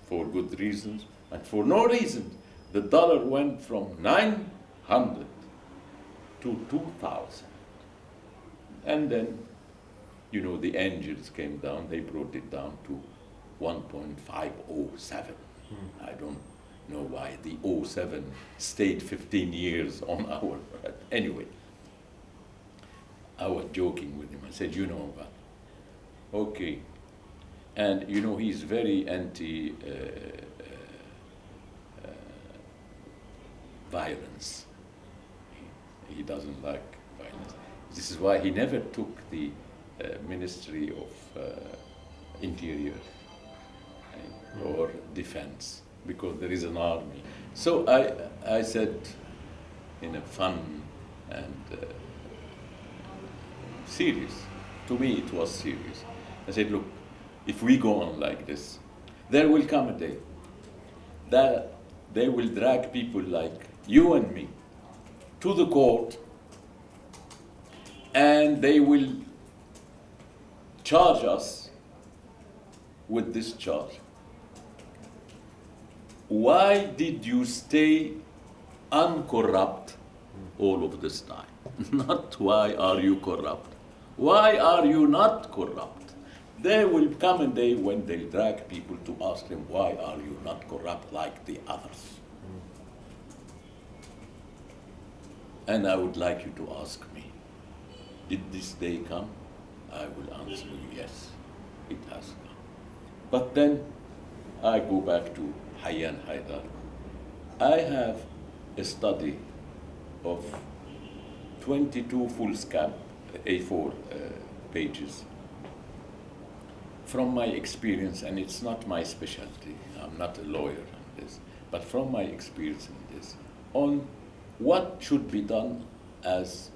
for good reasons, and for no reason. The dollar went from 900 to 2,000. And then, the angels came down, they brought it down to 1.507. I don't know why the 07 stayed 15 years on our, anyway. I was joking with him. I said, what? Okay. And he's very anti violence. He doesn't like violence. This is why he never took the Ministry of Interior or Defense, because there is an army. So I said, in a fun and serious, to me it was serious. I said, look, if we go on like this, there will come a day that they will drag people like you and me to the court, and they will charge us with this charge. Why did you stay uncorrupt all of this time? Not why are you corrupt. Why are you not corrupt? There will come a day when they'll drag people to ask them, why are you not corrupt like the others? And I would like you to ask me, did this day come? I will answer you, yes, it has come. But then I go back to Hayyan Haidar. I have a study of 22 full-scan A4 pages from my experience, and it's not my specialty, I'm not a lawyer on this, but from my experience in this, on what should be done as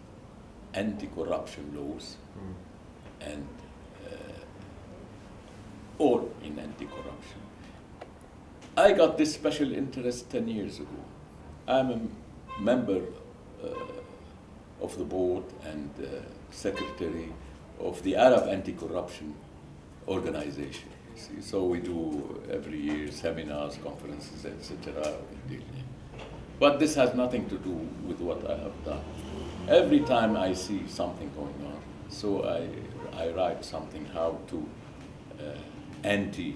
anti-corruption laws and or in anti-corruption. I got this special interest 10 years ago. I'm a member of the board and secretary of the Arab Anti-Corruption Organization. You see. So we do every year seminars, conferences, etc. But this has nothing to do with what I have done. Every time I see something going on, so I write something how to anti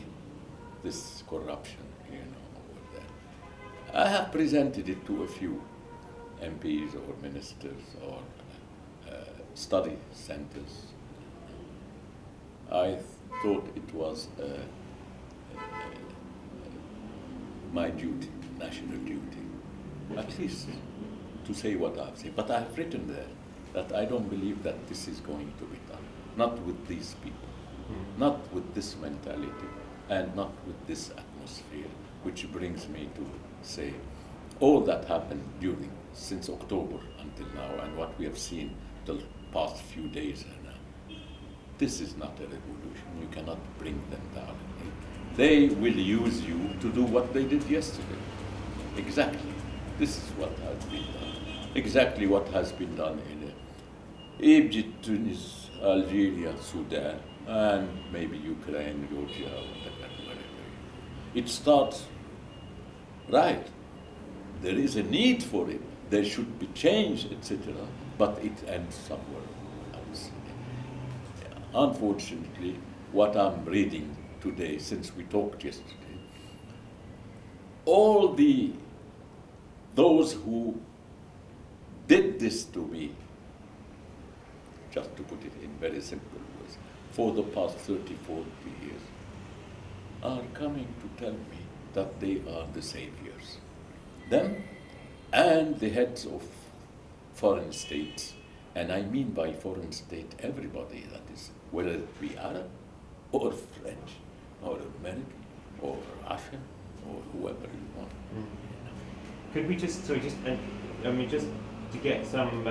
this corruption, over there. I have presented it to a few MPs or ministers or study centers. I thought it was my duty, national duty, at least to say what I've said. But I've written there that I don't believe that this is going to be done. Not with these people, not with this mentality, and not with this atmosphere, which brings me to say all that happened since October until now, and what we have seen the past few days and now. This is not a revolution. You cannot bring them down. They will use you to do what they did yesterday. Exactly. This is what has been done. Exactly what has been done in Egypt, Tunis, Algeria, Sudan, and maybe Ukraine, Georgia, whatever. It starts right. There is a need for it. There should be change, etc. But it ends somewhere else. Unfortunately, what I'm reading today, since we talked yesterday, all those who did this to me, just to put it in very simple words, for the past 30, 40 years, are coming to tell me that they are the saviors. Them and the heads of foreign states, and I mean by foreign state everybody, that is, whether it be Arab or French or American or Russia, or whoever you want. Could we just, so just, I mean, just to get some,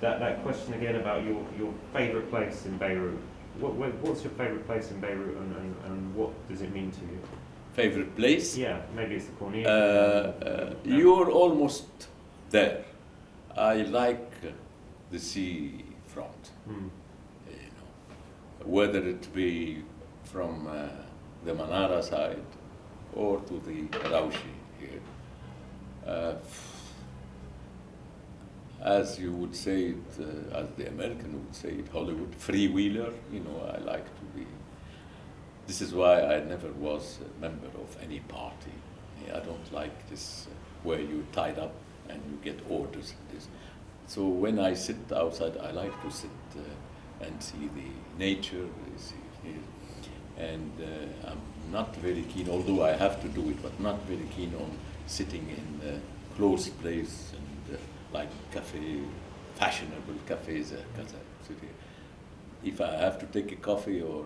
that question again about your favourite place in Beirut. What's your favourite place in Beirut, and what does it mean to you? Favorite place? Yeah, maybe it's the Corniche. You're almost there. I like the sea front. You know, whether it be from the Manara side or to the Raushi here. As you would say it, as the American would say it, Hollywood, freewheeler, you know, I like to be. This is why I never was a member of any party. I don't like this where you're tied up and you get orders. So when I sit outside, I like to sit and see the nature, and I'm not very keen, although I have to do it, but not very keen on sitting in a closed place and like cafe, fashionable cafes. If I have to take a coffee or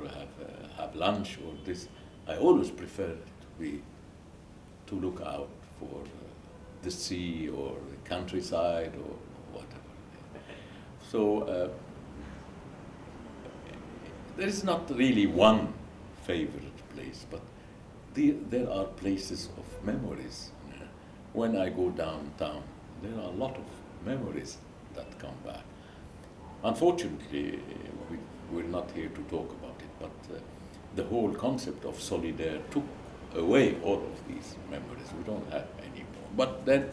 have lunch or this, I always prefer to look out for the sea or the countryside or whatever. So there is not really one favorite place, but there are places of memories. When I go downtown, there are a lot of memories that come back. Unfortunately, we're not here to talk about it, but the whole concept of Solidaire took away all of these memories. We don't have any more. But then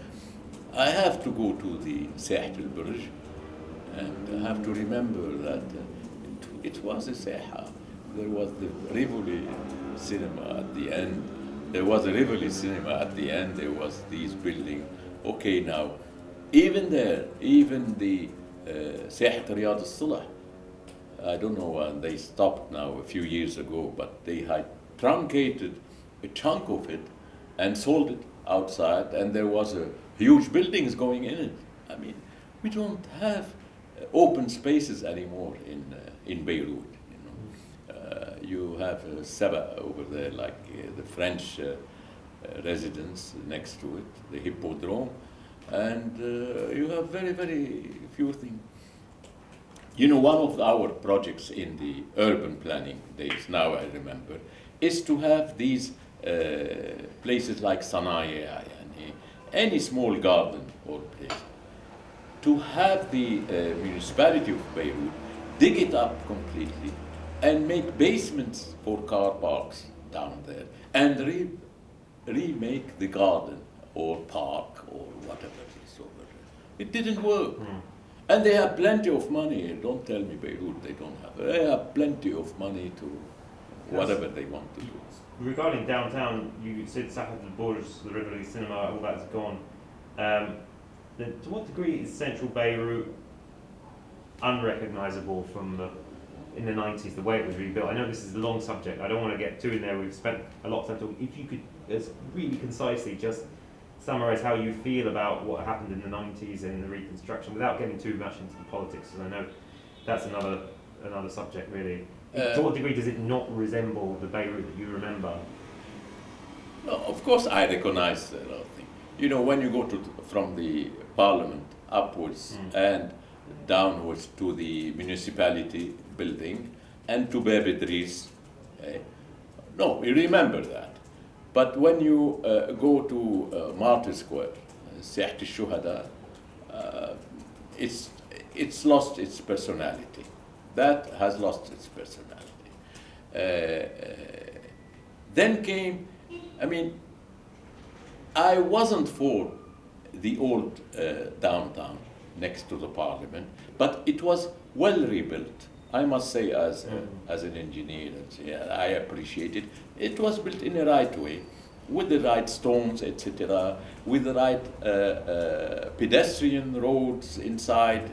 I have to go to the Saahat al-Burj, and I have to remember that it was a Saaha. There was the Rivoli cinema at the end. There was a Rivoli cinema at the end. There was these buildings. Okay, now, even there, even the Saahat Riyad al-Salah, I don't know, they stopped now a few years ago, but they had truncated a chunk of it and sold it outside, and there was a huge buildings going in it. I mean, we don't have open spaces anymore in Beirut. You have Saba over there, like the French residence next to it, the Hippodrome, and you have very, very few things. You know, one of our projects in the urban planning days, now I remember, is to have these places like Sanaya and any small garden or place, to have the municipality of Beirut dig it up completely and make basements for car parks down there and remake the garden or park or whatever it is over there. It didn't work. And they have plenty of money. Don't tell me Beirut they don't have. They have plenty of money to whatever they want to do. Regarding downtown, you said Saahat al-Burj, the Rivoli cinema, all that's gone. To what degree is central Beirut unrecognisable from in the 90s, the way it was rebuilt? I know this is a long subject. I don't want to get too in there. We've spent a lot of time talking. If you could really concisely just summarise how you feel about what happened in the 90s and the reconstruction, without getting too much into the politics, because I know that's another subject really. To what degree does it not resemble the Beirut that you remember? No, of course I recognise a lot of things. You know, when you go from the parliament upwards and downwards to the municipality building and to Bab Idris, no, you remember that. But when you go to Martyr Square, Saahat al-Shuhada, it's lost its personality. That has lost its personality. Then came, I mean, I wasn't for the old downtown next to the parliament, but it was well rebuilt. I must say, as an engineer, I appreciate it. It was built in the right way, with the right stones, etc., with the right pedestrian roads inside.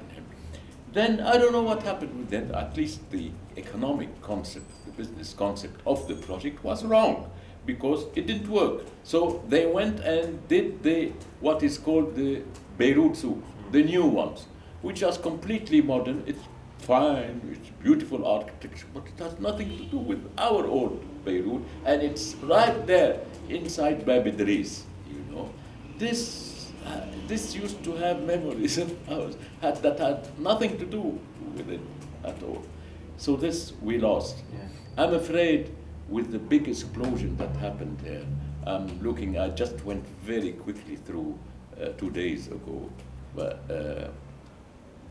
Then I don't know what happened with that. At least the economic concept, the business concept of the project was wrong, because it didn't work. So they went and did what is called the Beirut Souk, the new ones, which is completely modern. It's fine, it's beautiful architecture, but it has nothing to do with our old Beirut, and it's right there inside Bab Idris, you know. This used to have memories of ours that had nothing to do with it at all. So this we lost. Yeah. I'm afraid with the big explosion that happened there, I just went very quickly through 2 days ago, but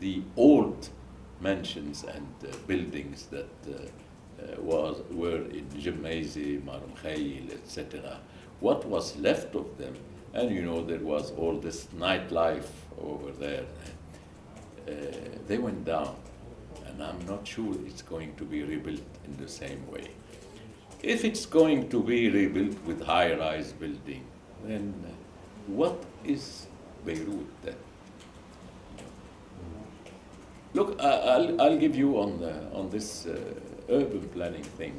the old mansions and buildings that were in Jemaizi, Marum Khail, etc. What was left of them, and you know there was all this nightlife over there, they went down, and I'm not sure it's going to be rebuilt in the same way. If it's going to be rebuilt with high-rise building, then what is Beirut then? Look, I'll give you on this urban planning thing.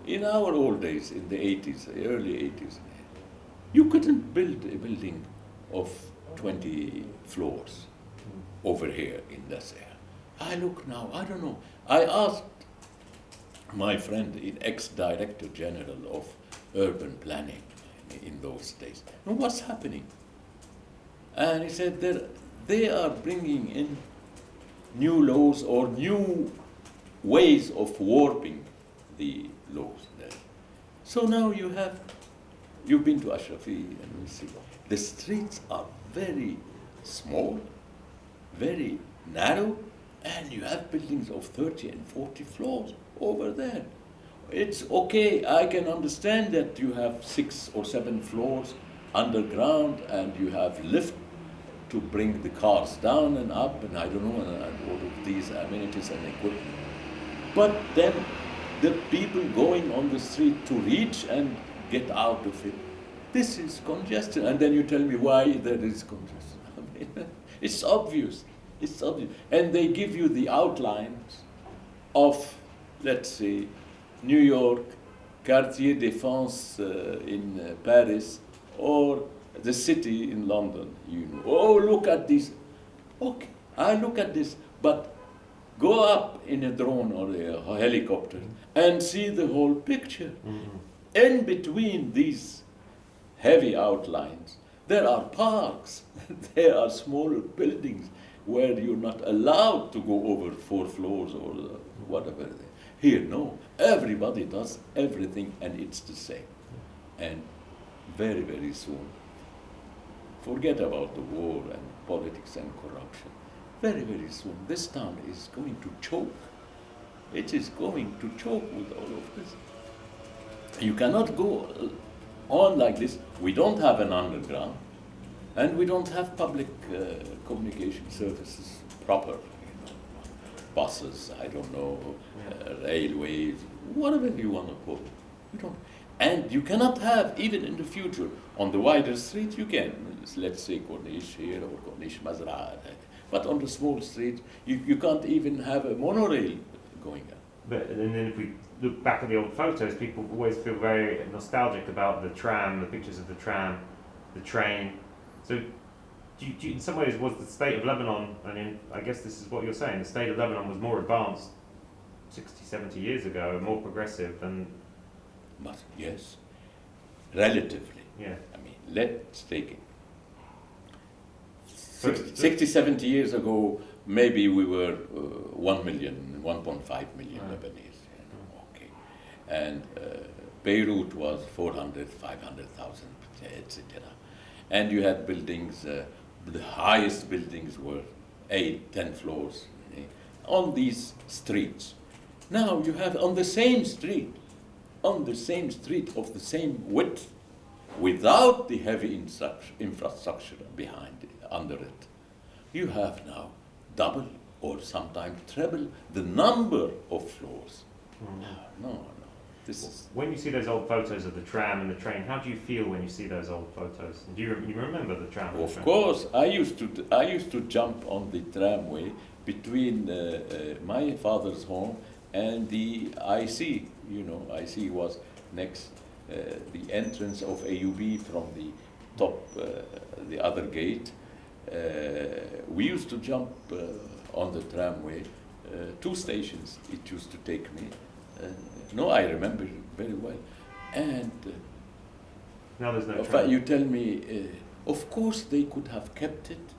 In our old days, in the 80s, early 80s, you couldn't build a building of 20 floors over here in this area. I look now, I don't know. I asked my friend, ex-director general of urban planning in those days, and what's happening? And he said they are bringing in new laws or new ways of warping the laws there. So now you've been to Ashrafi and you see, the streets are very small, very narrow, and you have buildings of 30 and 40 floors over there. It's okay, I can understand that you have 6 or 7 floors underground and you have lift to bring the cars down and up and I don't know, and all of these amenities and equipment. But then the people going on the street to reach and get out of it, this is congestion. And then you tell me why there is congestion. I mean, it's obvious. It's obvious. And they give you the outlines of, let's say, New York, Quartier Défense in Paris, or the city in London. You know, oh, look at this. Okay, I look at this, but go up in a drone or a helicopter and see the whole picture. Mm-hmm. In between these heavy outlines, there are parks, there are smaller buildings where you're not allowed to go over 4 floors or whatever. Here, no. Everybody does everything and it's the same. And very, very soon, forget about the war and politics and corruption. Very, very soon, this town is going to choke. It is going to choke with all of this. You cannot go on like this. We don't have an underground, and we don't have public communication services proper. You know, buses, I don't know, railways, whatever you want to call it. You don't. And you cannot have, even in the future, on the wider street you can, let's say Corniche here or Corniche Mazra, but on the small street you can't even have a monorail going up. But and then if we look back at the old photos, people always feel very nostalgic about the tram, the pictures of the tram, the train. So do you, in some ways, was the state of Lebanon, and I guess this is what you're saying, the state of Lebanon was more advanced 60, 70 years ago, more progressive than... But yes, relatively. Yeah. I mean, let's take it. 60, 70 years ago, maybe we were 1 million, 1.5 million Lebanese. You know, okay. And Beirut was 400, 500,000, etc. And you had buildings, the highest buildings were 8, 10 floors on these streets. Now you have on the same street of the same width, without the heavy infrastructure behind it, under it, you have now double or sometimes treble the number of floors. No. This is... When you see those old photos of the tram and the train, how do you feel when you see those old photos? Do you remember the tram? Of course, I used to jump on the tramway between my father's home and the IC. You know, IC was next, the entrance of AUB from the top, the other gate. We used to jump on the tramway, 2 stations it used to take me. No, I remember it very well. And Now there's no in train. fact, you tell me, of course they could have kept it,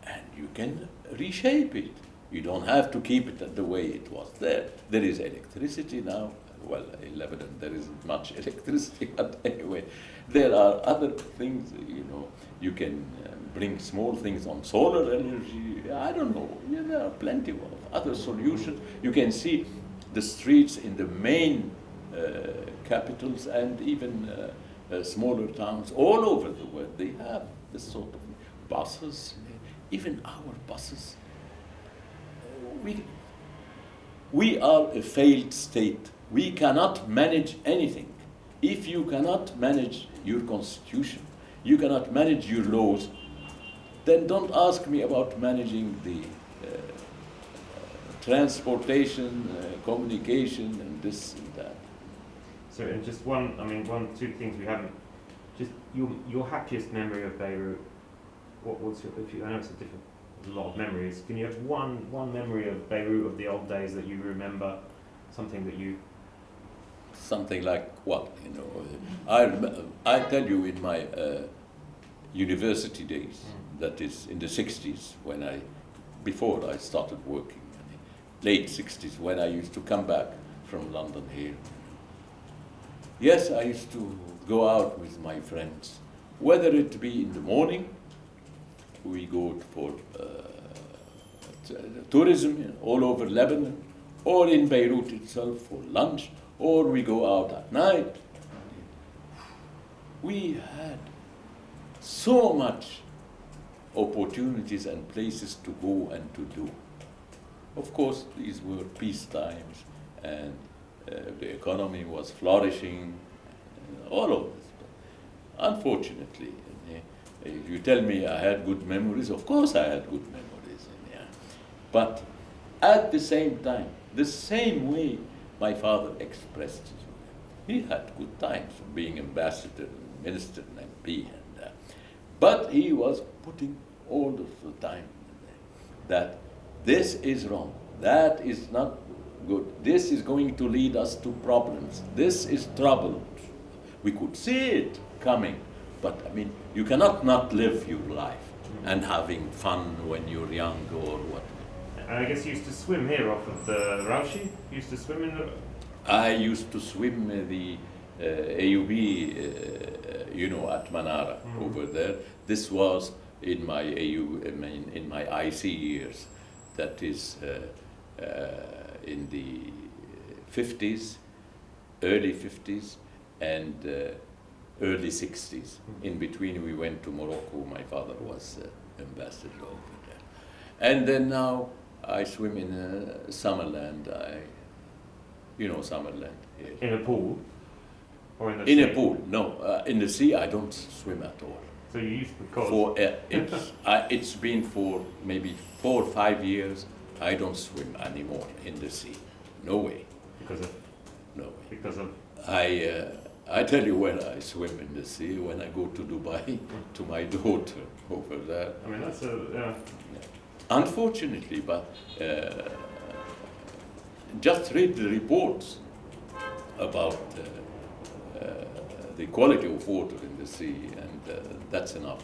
and you can reshape it. You don't have to keep it the way it was there. There is electricity now. Well, in Lebanon there isn't much electricity, but anyway, there are other things, you know. You can bring small things on solar energy. I don't know. Yeah, there are plenty of other solutions. You can see the streets in the main capitals and even smaller towns all over the world. They have this sort of buses, even our buses. We are a failed state. We cannot manage anything. If you cannot manage your constitution, you cannot manage your laws, then don't ask me about managing the transportation, communication, and this and that. So, and just two things we haven't. Just your happiest memory of Beirut. What's your? I know it's a lot of memories. Can you have one memory of Beirut of the old days that you remember? Something that you. Something like what, you know? I tell you, in my university days, that is in the 60s, before I started working, late 60s, when I used to come back from London here. Yes, I used to go out with my friends, whether it be in the morning, we go for tourism all over Lebanon, or in Beirut itself for lunch, or we go out at night. We had so much opportunities and places to go and to do. Of course, these were peace times, and the economy was flourishing, all of this. But unfortunately, if you tell me I had good memories, of course I had good memories. But at the same time, the same way my father expressed it, he had good times being ambassador, minister, and MP, but he was putting all of the time that this is wrong, that is not good, this is going to lead us to problems, this is trouble. We could see it coming, but I mean, you cannot not live your life and having fun when you're young or what. I guess you used to swim here off of the Raushi? You used to swim in the... I used to swim the AUB, at Manara over there. This was in my in my IC years. That is in the 50s, early 50s, and early 60s. In between, we went to Morocco. My father was ambassador over there. And then now I swim in Summerland. Summerland. Yes. In a pool? Or in the sea? In a pool, no. In the sea, I don't swim at all. So you used to It's been for maybe 4 or 5 years, I don't swim anymore in the sea. No way. Because of? No way. Because of? I tell you when I swim in the sea, when I go to Dubai, to my daughter over there. I mean, that's Unfortunately, but just read the reports about the quality of water in the sea, and that's enough.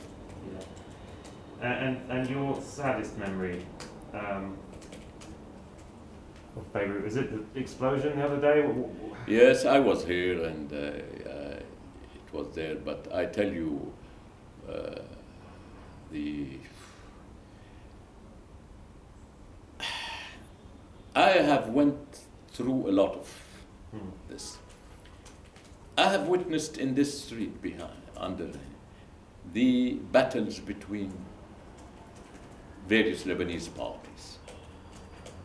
Yeah. And your saddest memory of Beirut, is it the explosion the other day? Yes, I was here, and it was there, but I tell you, I have went through a lot of this. I have witnessed in this street under the battles between various Lebanese parties.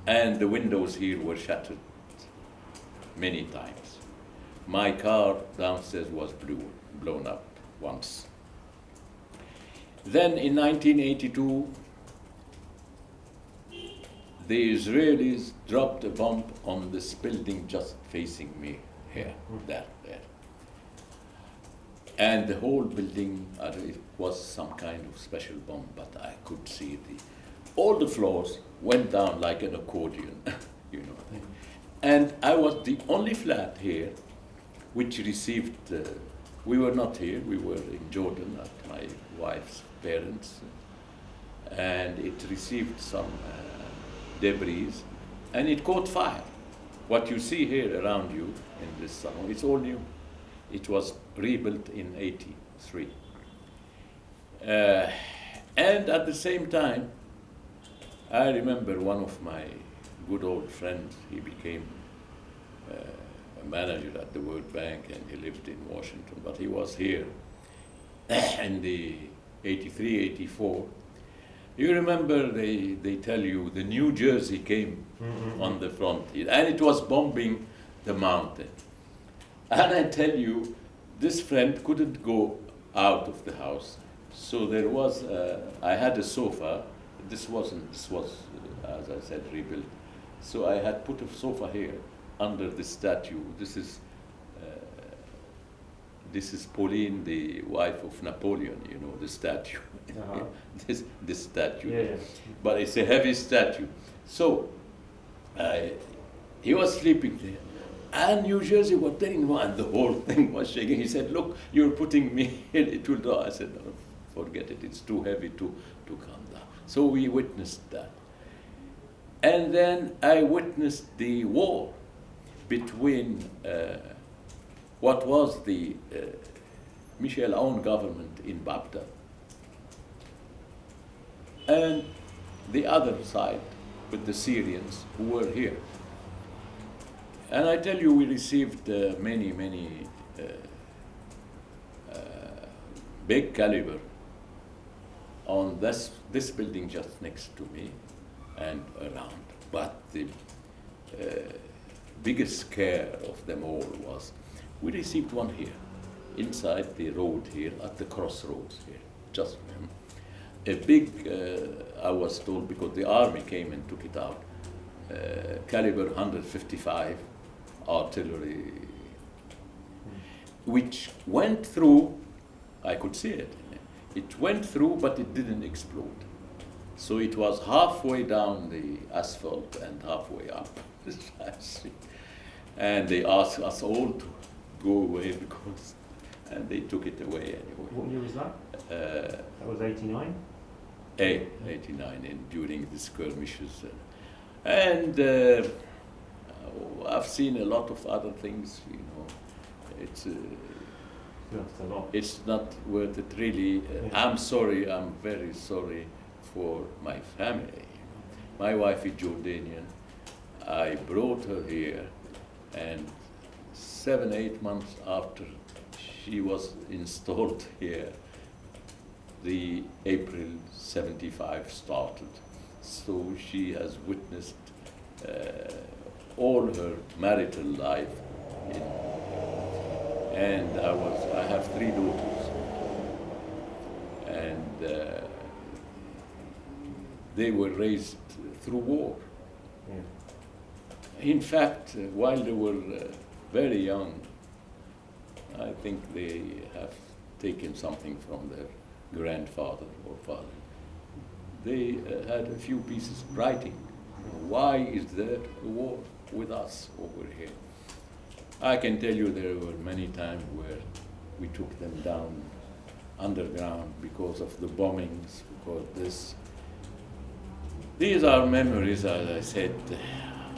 And the windows here were shattered many times. My car downstairs was blown up once. Then in 1982, the Israelis dropped a bomb on this building just facing me here, there. And the whole building, it was some kind of special bomb, but I could see all the floors went down like an accordion, you know. And I was the only flat here which received, we were not here, we were in Jordan at my wife's parents, and it received some debris, and it caught fire. What you see here around you in this salon, it's all new. It was rebuilt in '83. And at the same time, I remember one of my good old friends, he became a manager at the World Bank, and he lived in Washington, but he was here in the '83, '84. You remember they tell you the New Jersey came on the front, and it was bombing the mountain. And I tell you, this friend couldn't go out of the house. So there was, I had a sofa. This was, as I said, rebuilt. So I had put a sofa here under the statue. This is Pauline, the wife of Napoleon, you know, the statue. Uh-huh. this statue. Yeah. But it's a heavy statue. So he was sleeping there. And New Jersey was telling him, and the whole thing was shaking. He said, look, you're putting me in, it will die. I said, no, forget it, it's too heavy to come down. So we witnessed that. And then I witnessed the war between what was the Michel Aoun government in Baghdad and the other side with the Syrians who were here. And I tell you, we received many big caliber on this building just next to me and around. But the biggest scare of them all was we received one here, inside the road here, at the crossroads here, just a big, I was told, because the army came and took it out, caliber 155 artillery, which went through, I could see it. It went through, but it didn't explode. So it was halfway down the asphalt and halfway up. And they asked us all to go away because, and they took it away anyway. What year was that? That was 89? 89, and during the skirmishes. And I've seen a lot of other things, you know. That's a lot. It's not worth it really. Yeah. I'm sorry, I'm very sorry for my family. My wife is Jordanian. I brought her here, and 7-8 months after she was installed here, the April '75 started. So she has witnessed all her marital life, and I have 3 daughters, and they were raised through war. Yeah. In fact, while they were very young, I think they have taken something from their grandfather or father. They had a few pieces writing. Why is there a war with us over here? I can tell you there were many times where we took them down underground because of the bombings, because these are memories, as I said,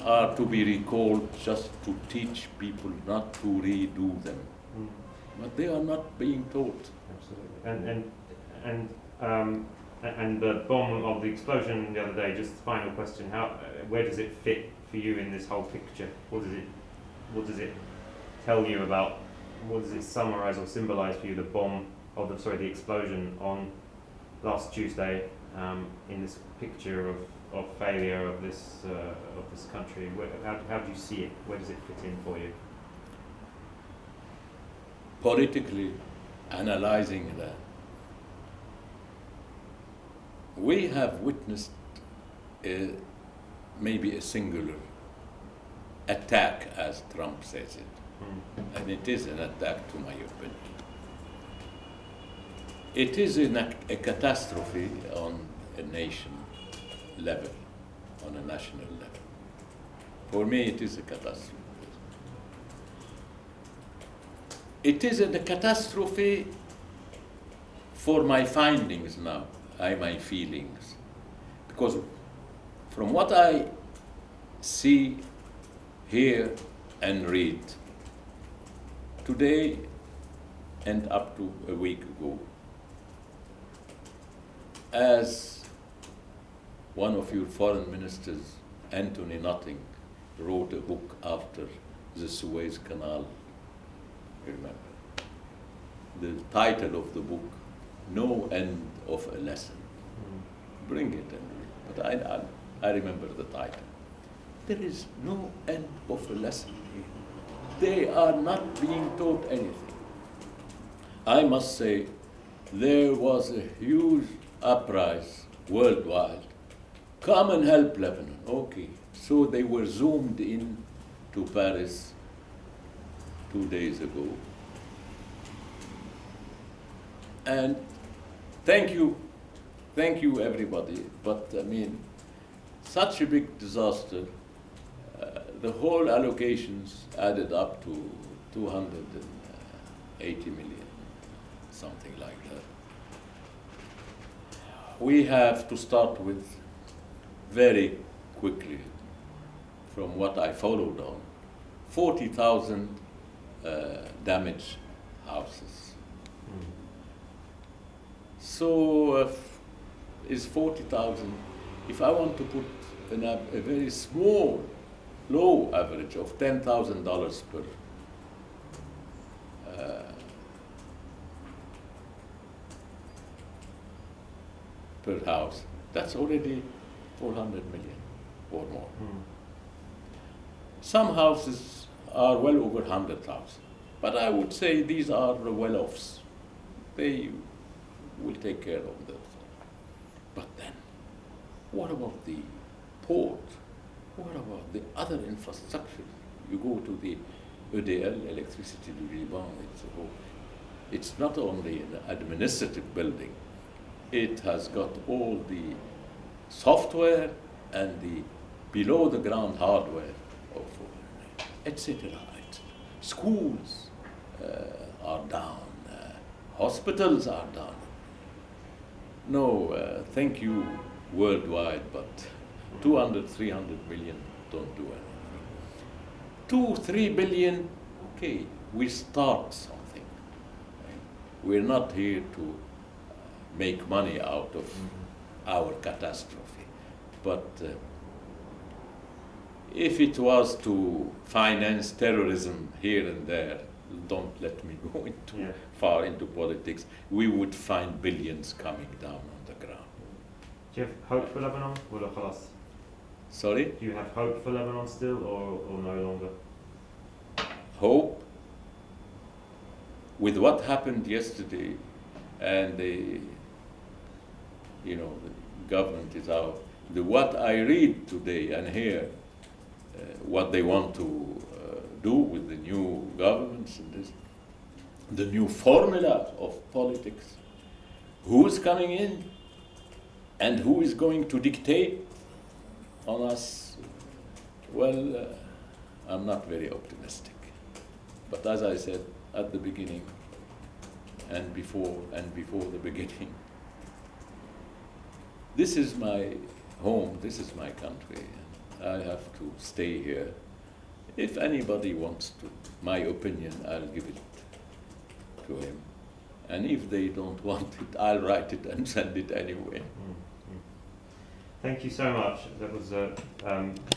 are to be recalled just to teach people not to redo them. Mm. But they are not being taught. Absolutely. And the bomb of the explosion the other day, just the final question, where does it fit for you in this whole picture? What does it tell you about, what does it summarize or symbolize for you, the explosion on last Tuesday, in this picture of failure of this country? How do you see it? Where does it fit in for you? Politically analyzing that, we have witnessed maybe a singular attack, as Trump says it. Mm. And it is an attack, to my opinion. It is a catastrophe on a nation, level, on a national level. For me, it is a catastrophe. It is a catastrophe for my findings now, my feelings. Because from what I see, hear, and read, today and up to a week ago, as one of your foreign ministers, Anthony Notting, wrote a book after the Suez Canal, remember. The title of the book, No End of a Lesson. Bring it and read. But I remember the title. There is no end of a lesson here. They are not being taught anything. I must say, there was a huge uprising worldwide. Come and help Lebanon. Okay. So they were zoomed in to Paris 2 days ago. And thank you everybody. But I mean, such a big disaster, the whole allocations added up to 280 million, something like that. We have to start with very quickly, from what I followed on, 40,000 damaged houses. So is 40,000, if I want to put a very small, low average of $10,000 per house, that's already 400 million or more. Some houses are well over 100,000, but I would say these are the well-offs. They will take care of those. But then, what about the port? What about the other infrastructure? You go to the EDL, Electricity du Liban, it's not only an administrative building, it has got all the software and the below-the-ground hardware, etc. Schools are down, hospitals are down. No, thank you worldwide, but 200, 300 million don't do anything. 2-3 billion, okay, we start something. We're not here to make money out of our catastrophe. But if it was to finance terrorism here and there, don't let me go far into politics, we would find billions coming down on the ground. Do you have hope for Lebanon? ولا خلاص? Sorry? Do you have hope for Lebanon still, or no longer? Hope? With what happened yesterday, and the government is out. What I read today and hear, what they want to do with the new governments and this, the new formula of politics, who is coming in and who is going to dictate on us, well, I'm not very optimistic. But as I said at the beginning and before the beginning, this is my home, this is my country, and I have to stay here. If anybody wants my opinion, I'll give it to him. And if they don't want it, I'll write it and send it anyway. Thank you so much. That was